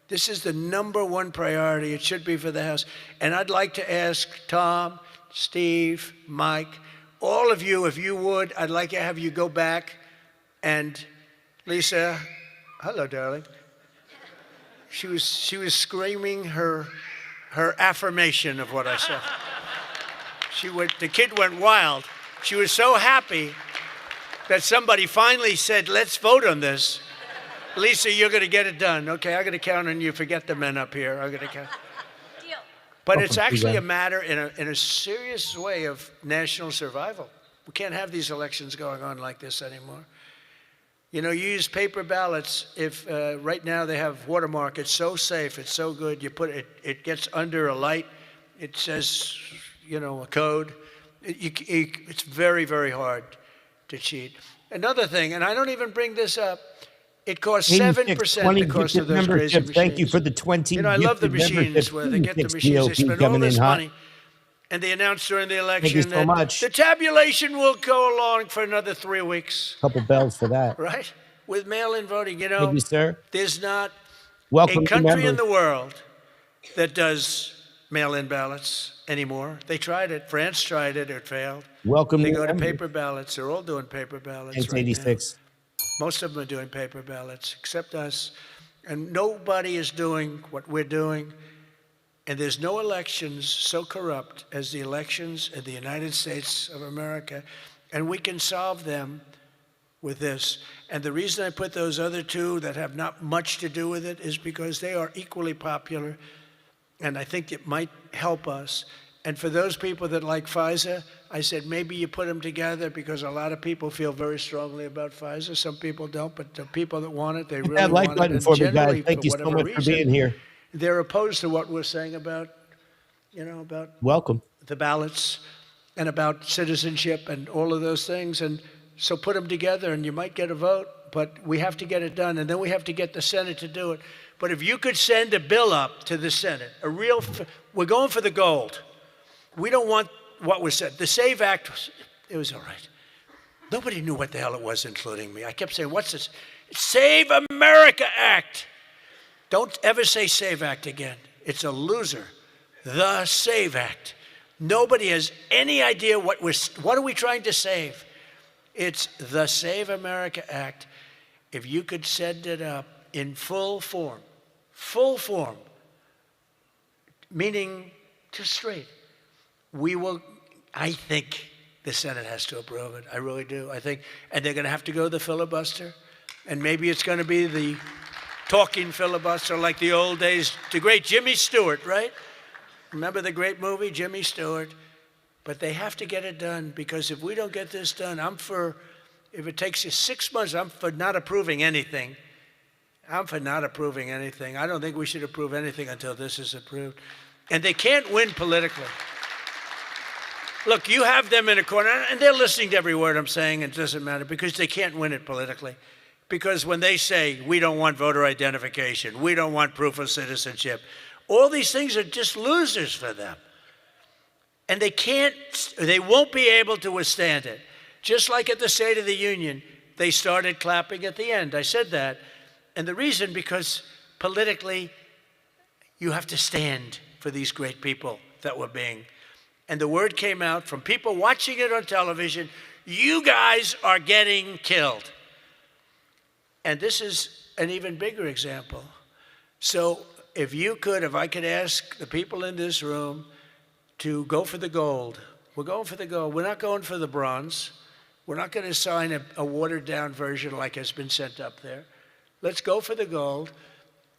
This is the #1 priority. It should be for the House. And I'd like to ask Tom, Steve, Mike, all of you, if you would, I'd like to have you go back and Lisa, hello, darling. She was screaming her affirmation of what I said. The kid went wild. She was so happy that somebody finally said, let's vote on this. Lisa, you're going to get it done. Okay, I'm going to count on you. Forget the men up here. I'm going to count. Deal. But it's actually a matter in a serious way of national survival. We can't have these elections going on like this anymore. You use paper ballots. If right now they have watermark, it's so safe, it's so good. You put it gets under a light. It says, a code. It's very, very hard to cheat. Another thing, and I don't even bring this up, it costs 7% the cost of those crazy machines. Thank you for the 20. I love the machines where they get the machines, they spend all this money, and they announce during the election that the tabulation will go along for another 3 weeks. Couple bells for that. Right? With mail-in voting, Thank you, sir. There's not a country in the world that does mail-in ballots anymore. They tried it. France tried it. It failed. They go to paper ballots. They're all doing paper ballots. It's 86. Most of them are doing paper ballots, except us. And nobody is doing what we're doing. And there's no elections so corrupt as the elections in the United States of America. And we can solve them with this. And the reason I put those other 2 that have not much to do with it is because they are equally popular. And I think it might help us. And for those people that like Pfizer, I said maybe you put them together because a lot of people feel very strongly about Pfizer. Some people don't, but the people that want it, they really want it. Like button for me, guys. Thank you so much for being here. They're opposed to what we're saying about, welcome the ballots and about citizenship and all of those things. And so put them together and you might get a vote, but we have to get it done. And then we have to get the Senate to do it. But if you could send a bill up to the Senate, we're going for the gold. We don't want what was said. The SAVE Act, it was all right. Nobody knew what the hell it was, including me. I kept saying, what's this? Save America Act. Don't ever say SAVE Act again. It's a loser. The SAVE Act. Nobody has any idea what are we trying to save. It's the Save America Act. If you could send it up in full form, meaning just straight, I think the Senate has to approve it. I really do. And they're going to have to go the filibuster. And maybe it's going to be the talking filibuster like the old days. The great Jimmy Stewart, right? Remember the great movie, Jimmy Stewart? But they have to get it done because if we don't get this done, if it takes you 6 months, I'm for not approving anything. I don't think we should approve anything until this is approved. And they can't win politically. Look, you have them in a corner, and they're listening to every word I'm saying, and it doesn't matter, because they can't win it politically. Because when they say, we don't want voter identification, we don't want proof of citizenship, all these things are just losers for them. And they won't be able to withstand it. Just like at the State of the Union, they started clapping at the end. I said that. And the reason, because politically, You have to stand for these great people that were being. And the word came out from people watching it on television, you guys are getting killed. And this is an even bigger example. So if I could ask the people in this room to go for the gold. We're going for the gold. We're not going for the bronze. We're not going to sign a watered down version like has been sent up there. Let's go for the gold,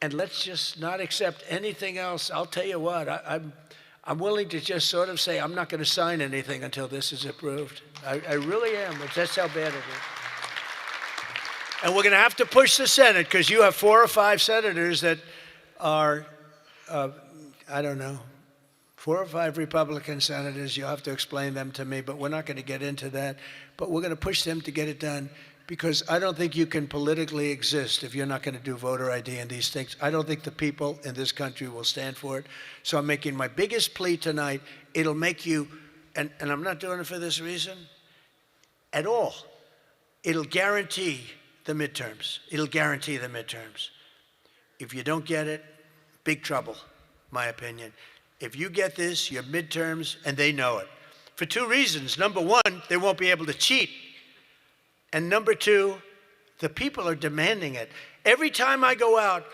and let's just not accept anything else. I'll tell you what, I'm willing to just sort of say I'm not going to sign anything until this is approved. I really am. That's how bad it is. And we're going to have to push the Senate because you have 4 or 5 senators that are, I don't know, 4 or 5 Republican senators. You'll have to explain them to me, but we're not going to get into that. But we're going to push them to get it done because I don't think you can politically exist if you're not going to do voter ID and these things. I don't think the people in this country will stand for it. So I'm making my biggest plea tonight. It'll make you, and I'm not doing it for this reason at all. It'll guarantee the midterms. It'll guarantee the midterms. If you don't get it, big trouble, my opinion. If you get this, your midterms, and they know it. For 2 reasons. Number 1, they won't be able to cheat. And number 2, the people are demanding it. Every time I go out,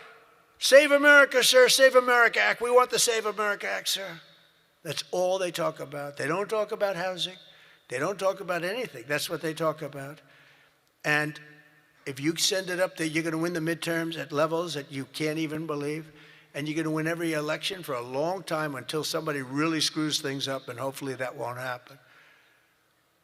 Save America, sir, Save America Act. We want the Save America Act, sir. That's all they talk about. They don't talk about housing. They don't talk about anything. That's what they talk about. And if you send it up there, you're going to win the midterms at levels that you can't even believe. And you're going to win every election for a long time until somebody really screws things up, and hopefully that won't happen.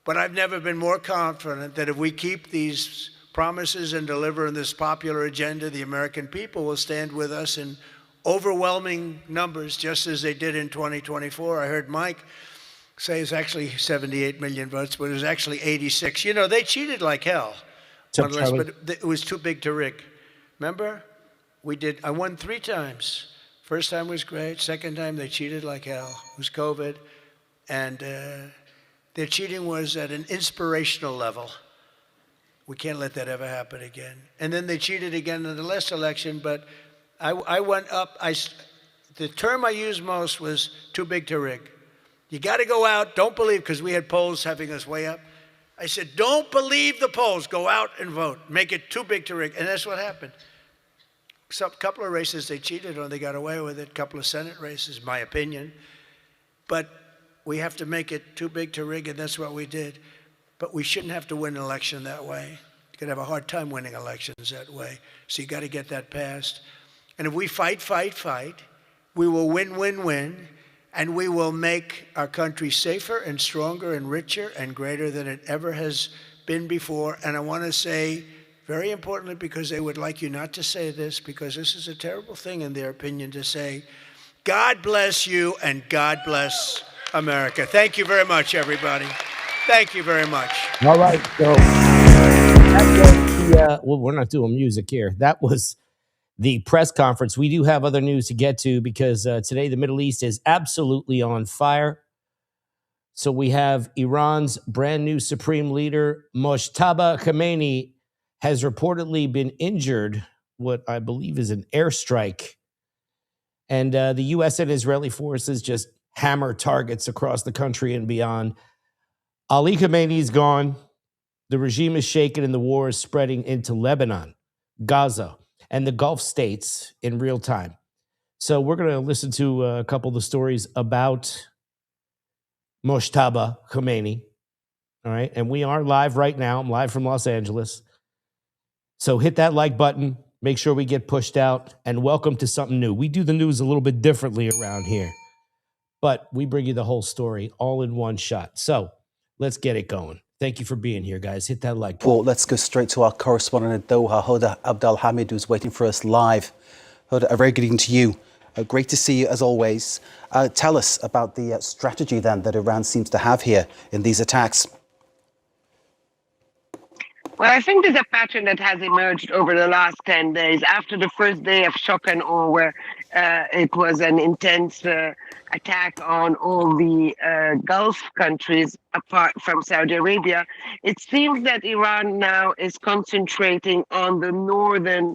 But I've never been more confident that if we keep these promises and deliver on this popular agenda, the American people will stand with us in overwhelming numbers, just as they did in 2024. I heard Mike say it's actually 78 million votes, but it was actually 86. You know, they cheated like hell. But it was too big to rig. Remember? I won 3 times. First time was great. Second time they cheated like hell. It was COVID. And their cheating was at an inspirational level. We can't let that ever happen again. And then they cheated again in the last election, but I went up. The term I used most was too big to rig. You got to go out. Don't believe, because we had polls having us way up. I said, don't believe the polls. Go out and vote. Make it too big to rig. And that's what happened. A couple of races they cheated on, they got away with it. A couple of Senate races, my opinion. But we have to make it too big to rig, and that's what we did. But we shouldn't have to win an election that way. You're going to have a hard time winning elections that way. So you got to get that passed. And if we fight, we will win, and we will make our country safer and stronger and richer and greater than it ever has been before. And I want to say, very importantly, because they would like you not to say this, because this is a terrible thing in their opinion to say, God bless you and God bless America. Thank you very much, everybody. Thank you very much. All right. So well, we're not doing music here. That was the press conference. We do have other news to get to because today the Middle East is absolutely on fire. So we have Iran's brand new Supreme Leader, Mojtaba Khamenei, has reportedly been injured, what I believe is an airstrike. And the U.S. and Israeli forces just hammer targets across the country and beyond. Ali Khamenei's gone. The regime is shaken and the war is spreading into Lebanon, Gaza, and the Gulf states in real time. So we're going to listen to a couple of the stories about Mojtaba Khamenei. All right. And we are live right now. I'm live from Los Angeles. So hit that like button. Make sure we get pushed out. And welcome to something new. We do the news a little bit differently around here, but we bring you the whole story all in one shot. So let's get it going. Thank you for being here, guys. Hit that like button. Well, let's go straight to our correspondent in Doha, Hoda Abdelhamid, who's waiting for us live. Hoda, a very good evening to you. Great to see you as always. Tell us about the strategy then that Iran seems to have here in these attacks. Well, I think there's a pattern that has emerged over the last 10 days. After the first day of shock and awe, where it was an intense attack on all the Gulf countries apart from Saudi Arabia, it seems that Iran now is concentrating on the northern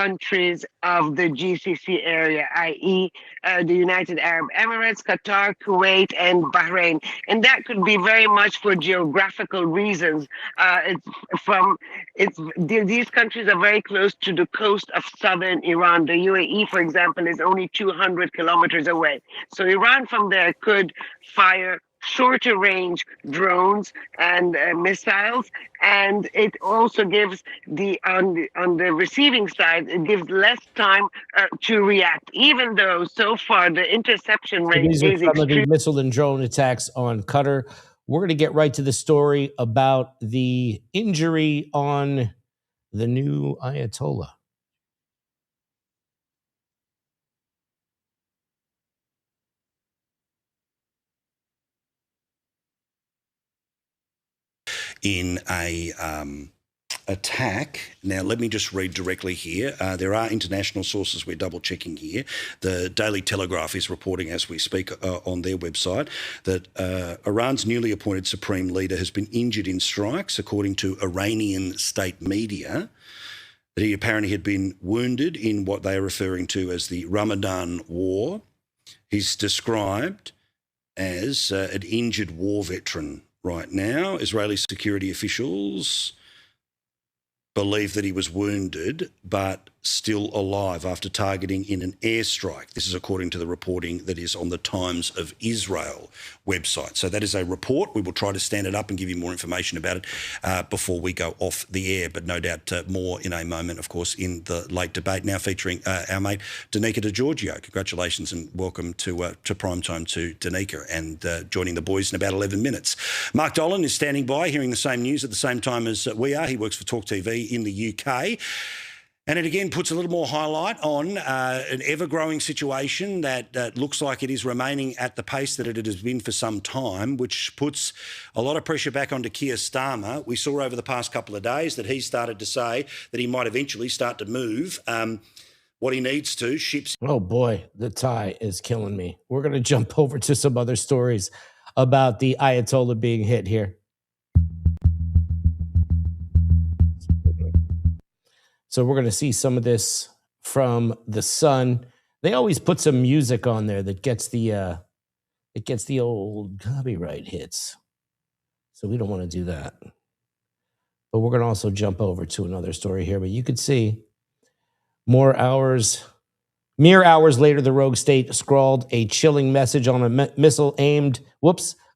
countries of the GCC area, i.e., the United Arab Emirates, Qatar, Kuwait, and Bahrain. And that could be very much for geographical reasons. These countries are very close to the coast of southern Iran. The UAE, for example, is only 200 kilometers away. So Iran from there could fire shorter range drones and missiles, and it also gives on the receiving side, it gives less time to react, even though so far the interception rate these are is some of the extreme. missile and drone attacks on Qatar. We're going to get right to the story about the injury on the new Ayatollah. In a attack. Now, let me just read directly here. There are international sources we're double-checking here. The Daily Telegraph is reporting as we speak on their website that Iran's newly appointed Supreme Leader has been injured in strikes, according to Iranian state media, that he apparently had been wounded in what they are referring to as the Ramadan War. He's described as an injured war veteran right now. Israeli security officials believe that he was wounded but still alive after targeting in an airstrike. This is according to the reporting that is on the Times of Israel website. So that is a report. We will try to stand it up and give you more information about it before we go off the air, but no doubt more in a moment, of course, in the late debate. Now featuring our mate Danica DiGiorgio. Congratulations and welcome to Primetime to Danica, and joining the boys in about 11 minutes. Mark Dolan is standing by, hearing the same news at the same time as we are. He works for Talk TV in the UK. And it again puts a little more highlight on an ever-growing situation that looks like it is remaining at the pace that it has been for some time, which puts a lot of pressure back onto Keir Starmer. We saw over the past couple of days that he started to say that he might eventually start to move what he needs to, ships. Oh boy, the tie is killing me. We're going to jump over to some other stories about the Ayatollah being hit here. So we're going to see some of this from The Sun. They always put some music on there that gets the old copyright hits. So we don't want to do that. But we're going to also jump over to another story here. But you could see mere hours later, the rogue state scrawled a chilling message on a missile aimed,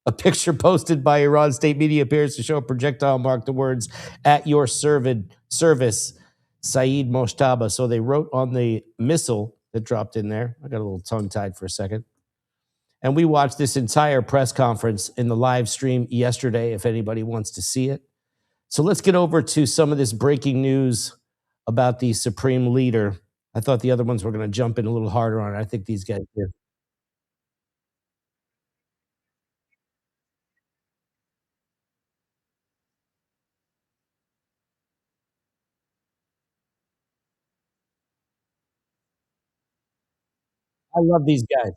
a picture posted by Iran state media appears to show a projectile marked the words, "At your service, Saeed Mojtaba." So they wrote on the missile that dropped in there. I got a little tongue-tied for a second. And we watched this entire press conference in the live stream yesterday, if anybody wants to see it. So let's get over to some of this breaking news about the Supreme Leader. I thought the other ones were going to jump in a little harder on it. I think these guys did. I love these guys.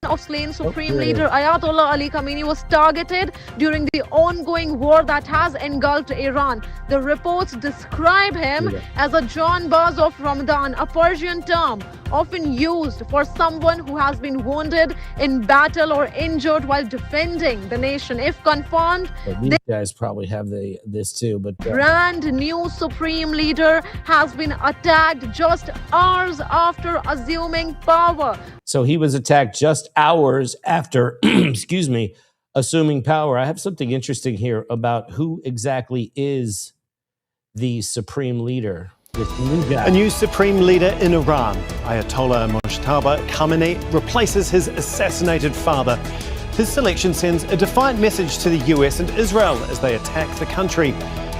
Of slain Supreme Leader Ayatollah Ali Khamenei was targeted during the ongoing war that has engulfed Iran. The reports describe him as a John Baz of Ramadan, a Persian term often used for someone who has been wounded in battle or injured while defending the nation. If confirmed, these guys probably have this too. But brand new Supreme Leader has been attacked just hours after assuming power. So he was attacked just hours after, assuming power. I have something interesting here about who exactly is the Supreme Leader. This new guy. A new Supreme Leader in Iran, Ayatollah Mojtaba Khamenei, replaces his assassinated father. His selection sends a defiant message to the US and Israel as they attack the country.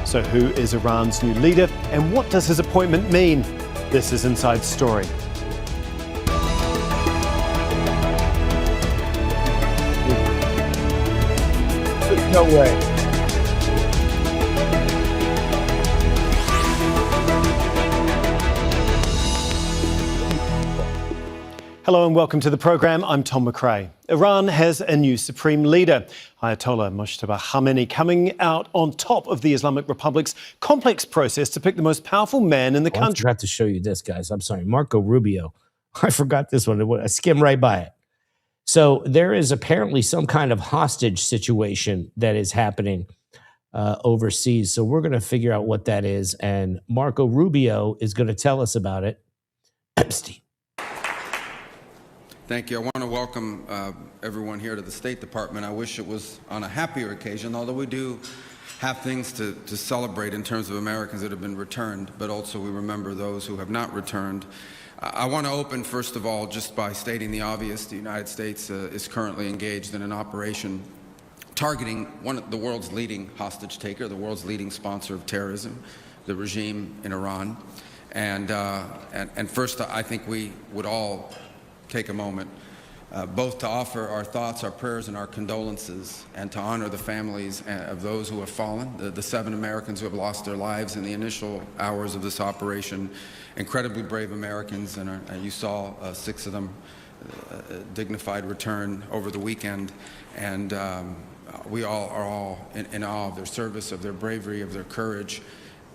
So who is Iran's new leader, and what does his appointment mean? This is Inside Story. No way. Hello and welcome to the programme. I'm Tom McRae. Iran has a new Supreme Leader, Ayatollah Mojtaba Khamenei, coming out on top of the Islamic Republic's complex process to pick the most powerful man in the country. I forgot to show you this, guys. I'm sorry. Marco Rubio. I forgot this one. I skimmed right by it. So there is apparently some kind of hostage situation that is happening overseas. So we're going to figure out what that is. And Marco Rubio is going to tell us about it. Epstein. Thank you. I want to welcome everyone here to the State Department. I wish it was on a happier occasion, although we do have things to celebrate in terms of Americans that have been returned, but also we remember those who have not returned. I want to open, first of all, just by stating the obvious. The United States is currently engaged in an operation targeting the world's leading hostage taker, the world's leading sponsor of terrorism, the regime in Iran. And first, I think we would all take a moment both to offer our thoughts, our prayers, and our condolences, and to honor the families of those who have fallen, the 7 Americans who have lost their lives in the initial hours of this operation. Incredibly brave Americans, and you saw 6 of them dignified return over the weekend, and we all are in awe of their service, of their bravery, of their courage,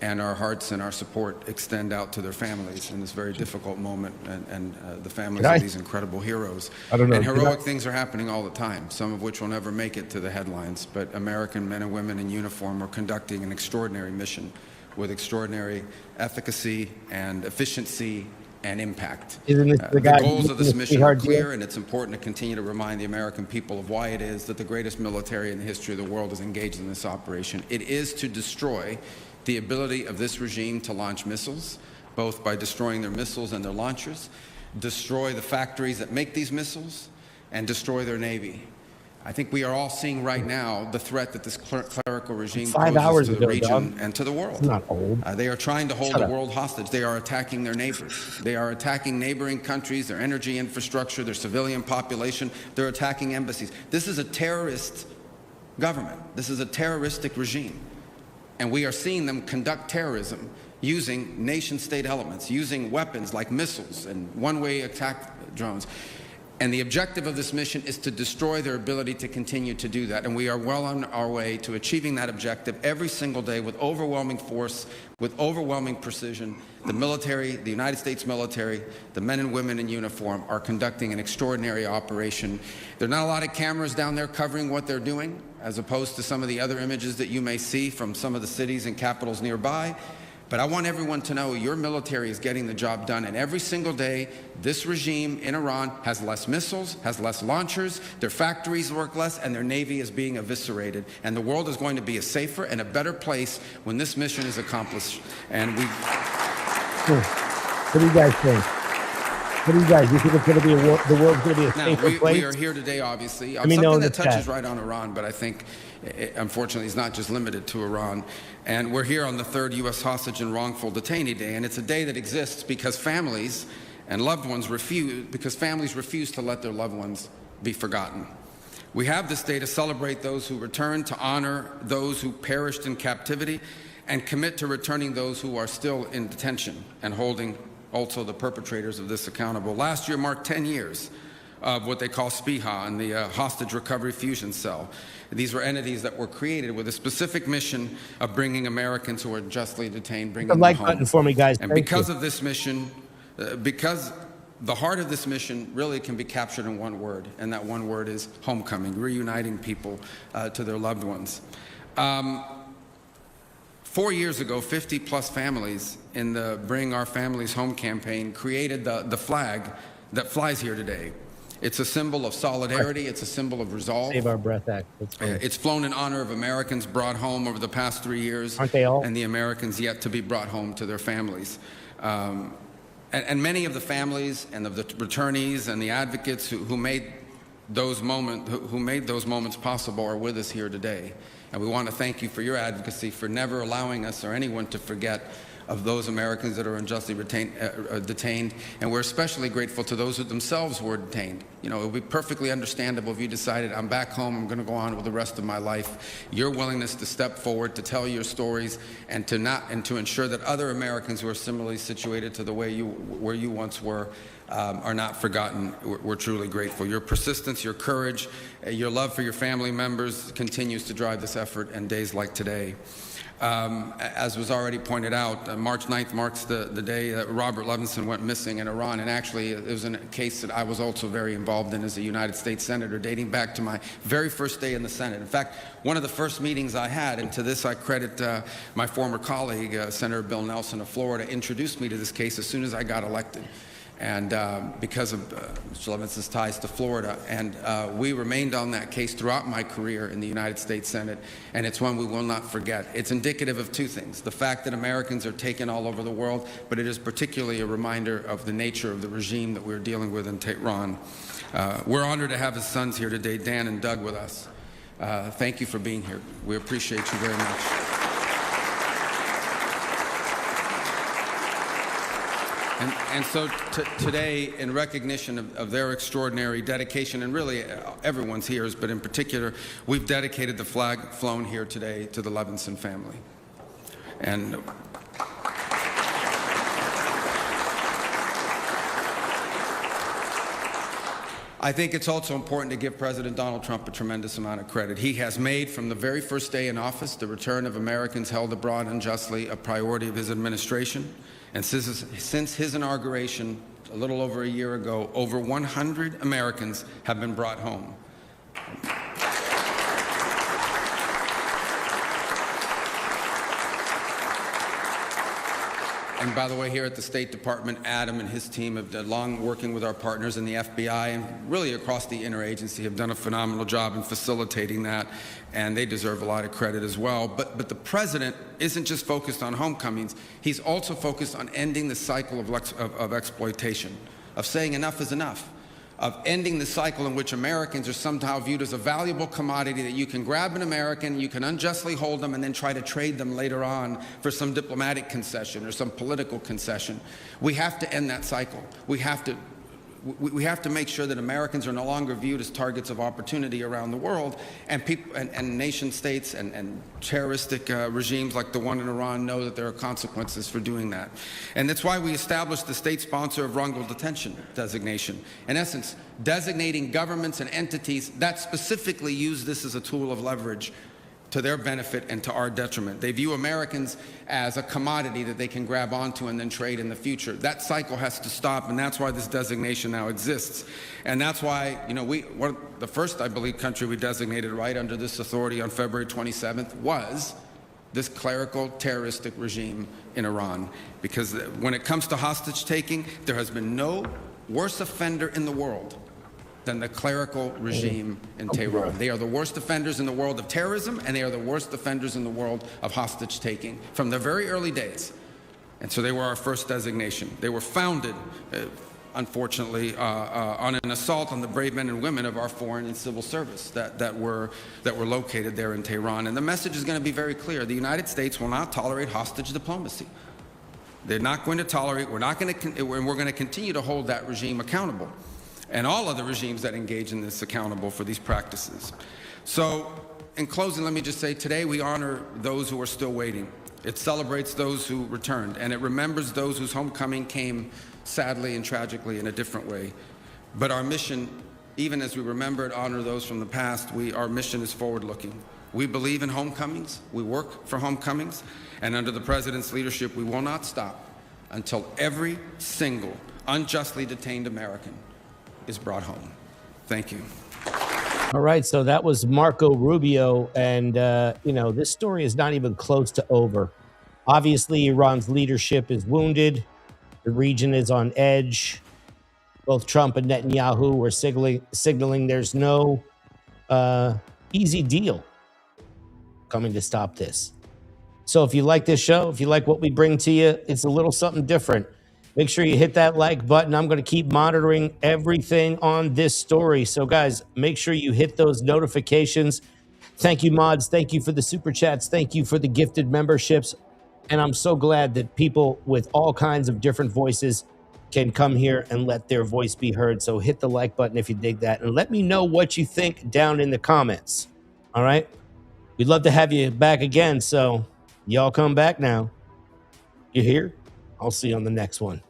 and our hearts and our support extend out to their families in this very difficult moment, and the families of these incredible heroes. And heroic things are happening all the time, some of which will never make it to the headlines, but American men and women in uniform are conducting an extraordinary mission with extraordinary efficacy and efficiency and impact. The goals of this mission are clear, and it's important to continue to remind the American people of why it is that the greatest military in the history of the world is engaged in this operation. It is to destroy the ability of this regime to launch missiles, both by destroying their missiles and their launchers, destroy the factories that make these missiles, and destroy their navy. I think we are all seeing right now the threat that this clerical regime poses to the region and to the world. It's not old. They are trying to hold the world hostage. They are attacking their neighbors. They are attacking neighboring countries, their energy infrastructure, their civilian population. They're attacking embassies. This is a terrorist government. This is a terroristic regime. And we are seeing them conduct terrorism using nation-state elements, using weapons like missiles and one-way attack drones. And the objective of this mission is to destroy their ability to continue to do that. And we are well on our way to achieving that objective every single day with overwhelming force, with overwhelming precision. The military, the United States military, the men and women in uniform are conducting an extraordinary operation. There are not a lot of cameras down there covering what they're doing, as opposed to some of the other images that you may see from some of the cities and capitals nearby. But I want everyone to know your military is getting the job done. And every single day, this regime in Iran has less missiles, has less launchers, their factories work less, and their navy is being eviscerated. And the world is going to be a safer and a better place when this mission is accomplished. And we... What do you guys think? What do you guys? You think it's going to be the world's going to be a safer place? We are here today, obviously. Something that touches right on Iran, but I think, unfortunately, it's not just limited to Iran. And we're here on the 3rd U.S. hostage and wrongful detainee day, and it's a day that exists because families and loved ones refuse to let their loved ones be forgotten. We have this day to celebrate those who returned, to honor those who perished in captivity, and commit to returning those who are still in detention and holding also the perpetrators of this accountable. Last year marked 10 years of what they call SPIHA and the Hostage Recovery Fusion Cell. These were entities that were created with a specific mission of bringing Americans who are justly detained, bringing them home. Like button for me, guys. And because of this mission, because the heart of this mission really can be captured in one word, and that one word is homecoming, reuniting people to their loved ones. 4 years ago, 50-plus families in the Bring Our Families Home campaign created the flag that flies here today. It's a symbol of solidarity. It's a symbol of resolve. Save Our Breath Act. It's flown in honor of Americans brought home over the past 3 years. Aren't they all? And the Americans yet to be brought home to their families. And many of the families and of the returnees and the advocates who made those moments possible are with us here today. And we want to thank you for your advocacy, for never allowing us or anyone to forget of those Americans that are unjustly detained, and we're especially grateful to those who themselves were detained. You know, it would be perfectly understandable if you decided, I'm back home, I'm going to go on with the rest of my life. Your willingness to step forward, to tell your stories, and to ensure that other Americans who are similarly situated to the way where you once were are not forgotten. We're truly grateful. Your persistence, your courage, your love for your family members continues to drive this effort in days like today. As was already pointed out, March 9th marks the day that Robert Levinson went missing in Iran, and actually it was a case that I was also very involved in as a United States Senator, dating back to my very first day in the Senate. In fact, one of the first meetings I had, and to this I credit my former colleague, Senator Bill Nelson of Florida, introduced me to this case as soon as I got elected. And because of Mr. Levinson's ties to Florida. And we remained on that case throughout my career in the United States Senate, and it's one we will not forget. It's indicative of two things: the fact that Americans are taken all over the world, but it is particularly a reminder of the nature of the regime that we're dealing with in Tehran. We're honored to have his sons here today, Dan and Doug, with us. Thank you for being here. We appreciate you very much. And so today, in recognition of their extraordinary dedication, and really everyone's here, but in particular, we've dedicated the flag flown here today to the Levinson family. And I think it's also important to give President Donald Trump a tremendous amount of credit. He has made, from the very first day in office, the return of Americans held abroad unjustly a priority of his administration. And since his inauguration a little over a year ago, over 100 Americans have been brought home. And by the way, here at the State Department, Adam and his team have done long working with our partners in the FBI and really across the interagency have done a phenomenal job in facilitating that, and they deserve a lot of credit as well. But the president isn't just focused on homecomings, he's also focused on ending the cycle of exploitation, of saying enough is enough, of ending the cycle in which Americans are somehow viewed as a valuable commodity that you can grab an American, you can unjustly hold them, and then try to trade them later on for some diplomatic concession or some political concession. We have to end that cycle. We have to make sure that Americans are no longer viewed as targets of opportunity around the world, and people and nation states and terroristic regimes like the one in Iran know that there are consequences for doing that. And that's why we established the state sponsor of wrongful detention designation. In essence, designating governments and entities that specifically use this as a tool of leverage to their benefit and to our detriment. They view Americans as a commodity that they can grab onto and then trade in the future. That cycle has to stop, and that's why this designation now exists. And that's why, you know, we're the first, I believe, country we designated right under this authority on February 27th was this clerical terroristic regime in Iran. Because when it comes to hostage taking, there has been no worse offender in the world than the clerical regime in Tehran. They are the worst offenders in the world of terrorism, and they are the worst offenders in the world of hostage-taking from the very early days. And so they were our first designation. They were founded, unfortunately, on an assault on the brave men and women of our foreign and civil service that were located there in Tehran. And the message is going to be very clear. The United States will not tolerate hostage diplomacy. They're not going to tolerate, and we're going to continue to hold that regime accountable, and all other regimes that engage in this accountable for these practices. So, in closing, let me just say, today we honor those who are still waiting. It celebrates those who returned, and it remembers those whose homecoming came sadly and tragically in a different way. But our mission, even as we remember and honor those from the past, our mission is forward-looking. We believe in homecomings, we work for homecomings, and under the President's leadership, we will not stop until every single unjustly detained American is brought home. Thank you. All right, so that was Marco Rubio, and you know, this story is not even close to over. Obviously, Iran's leadership is wounded. The region is on edge. Both Trump and Netanyahu were signaling there's no easy deal coming to stop this. So if you like this show, if you like what we bring to you, it's a little something different. Make sure you hit that like button. I'm going to keep monitoring everything on this story. So, guys, make sure you hit those notifications. Thank you, mods. Thank you for the super chats. Thank you for the gifted memberships. And I'm so glad that people with all kinds of different voices can come here and let their voice be heard. So hit the like button if you dig that. And let me know what you think down in the comments. All right? We'd love to have you back again. So y'all come back now. You hear? I'll see you on the next one.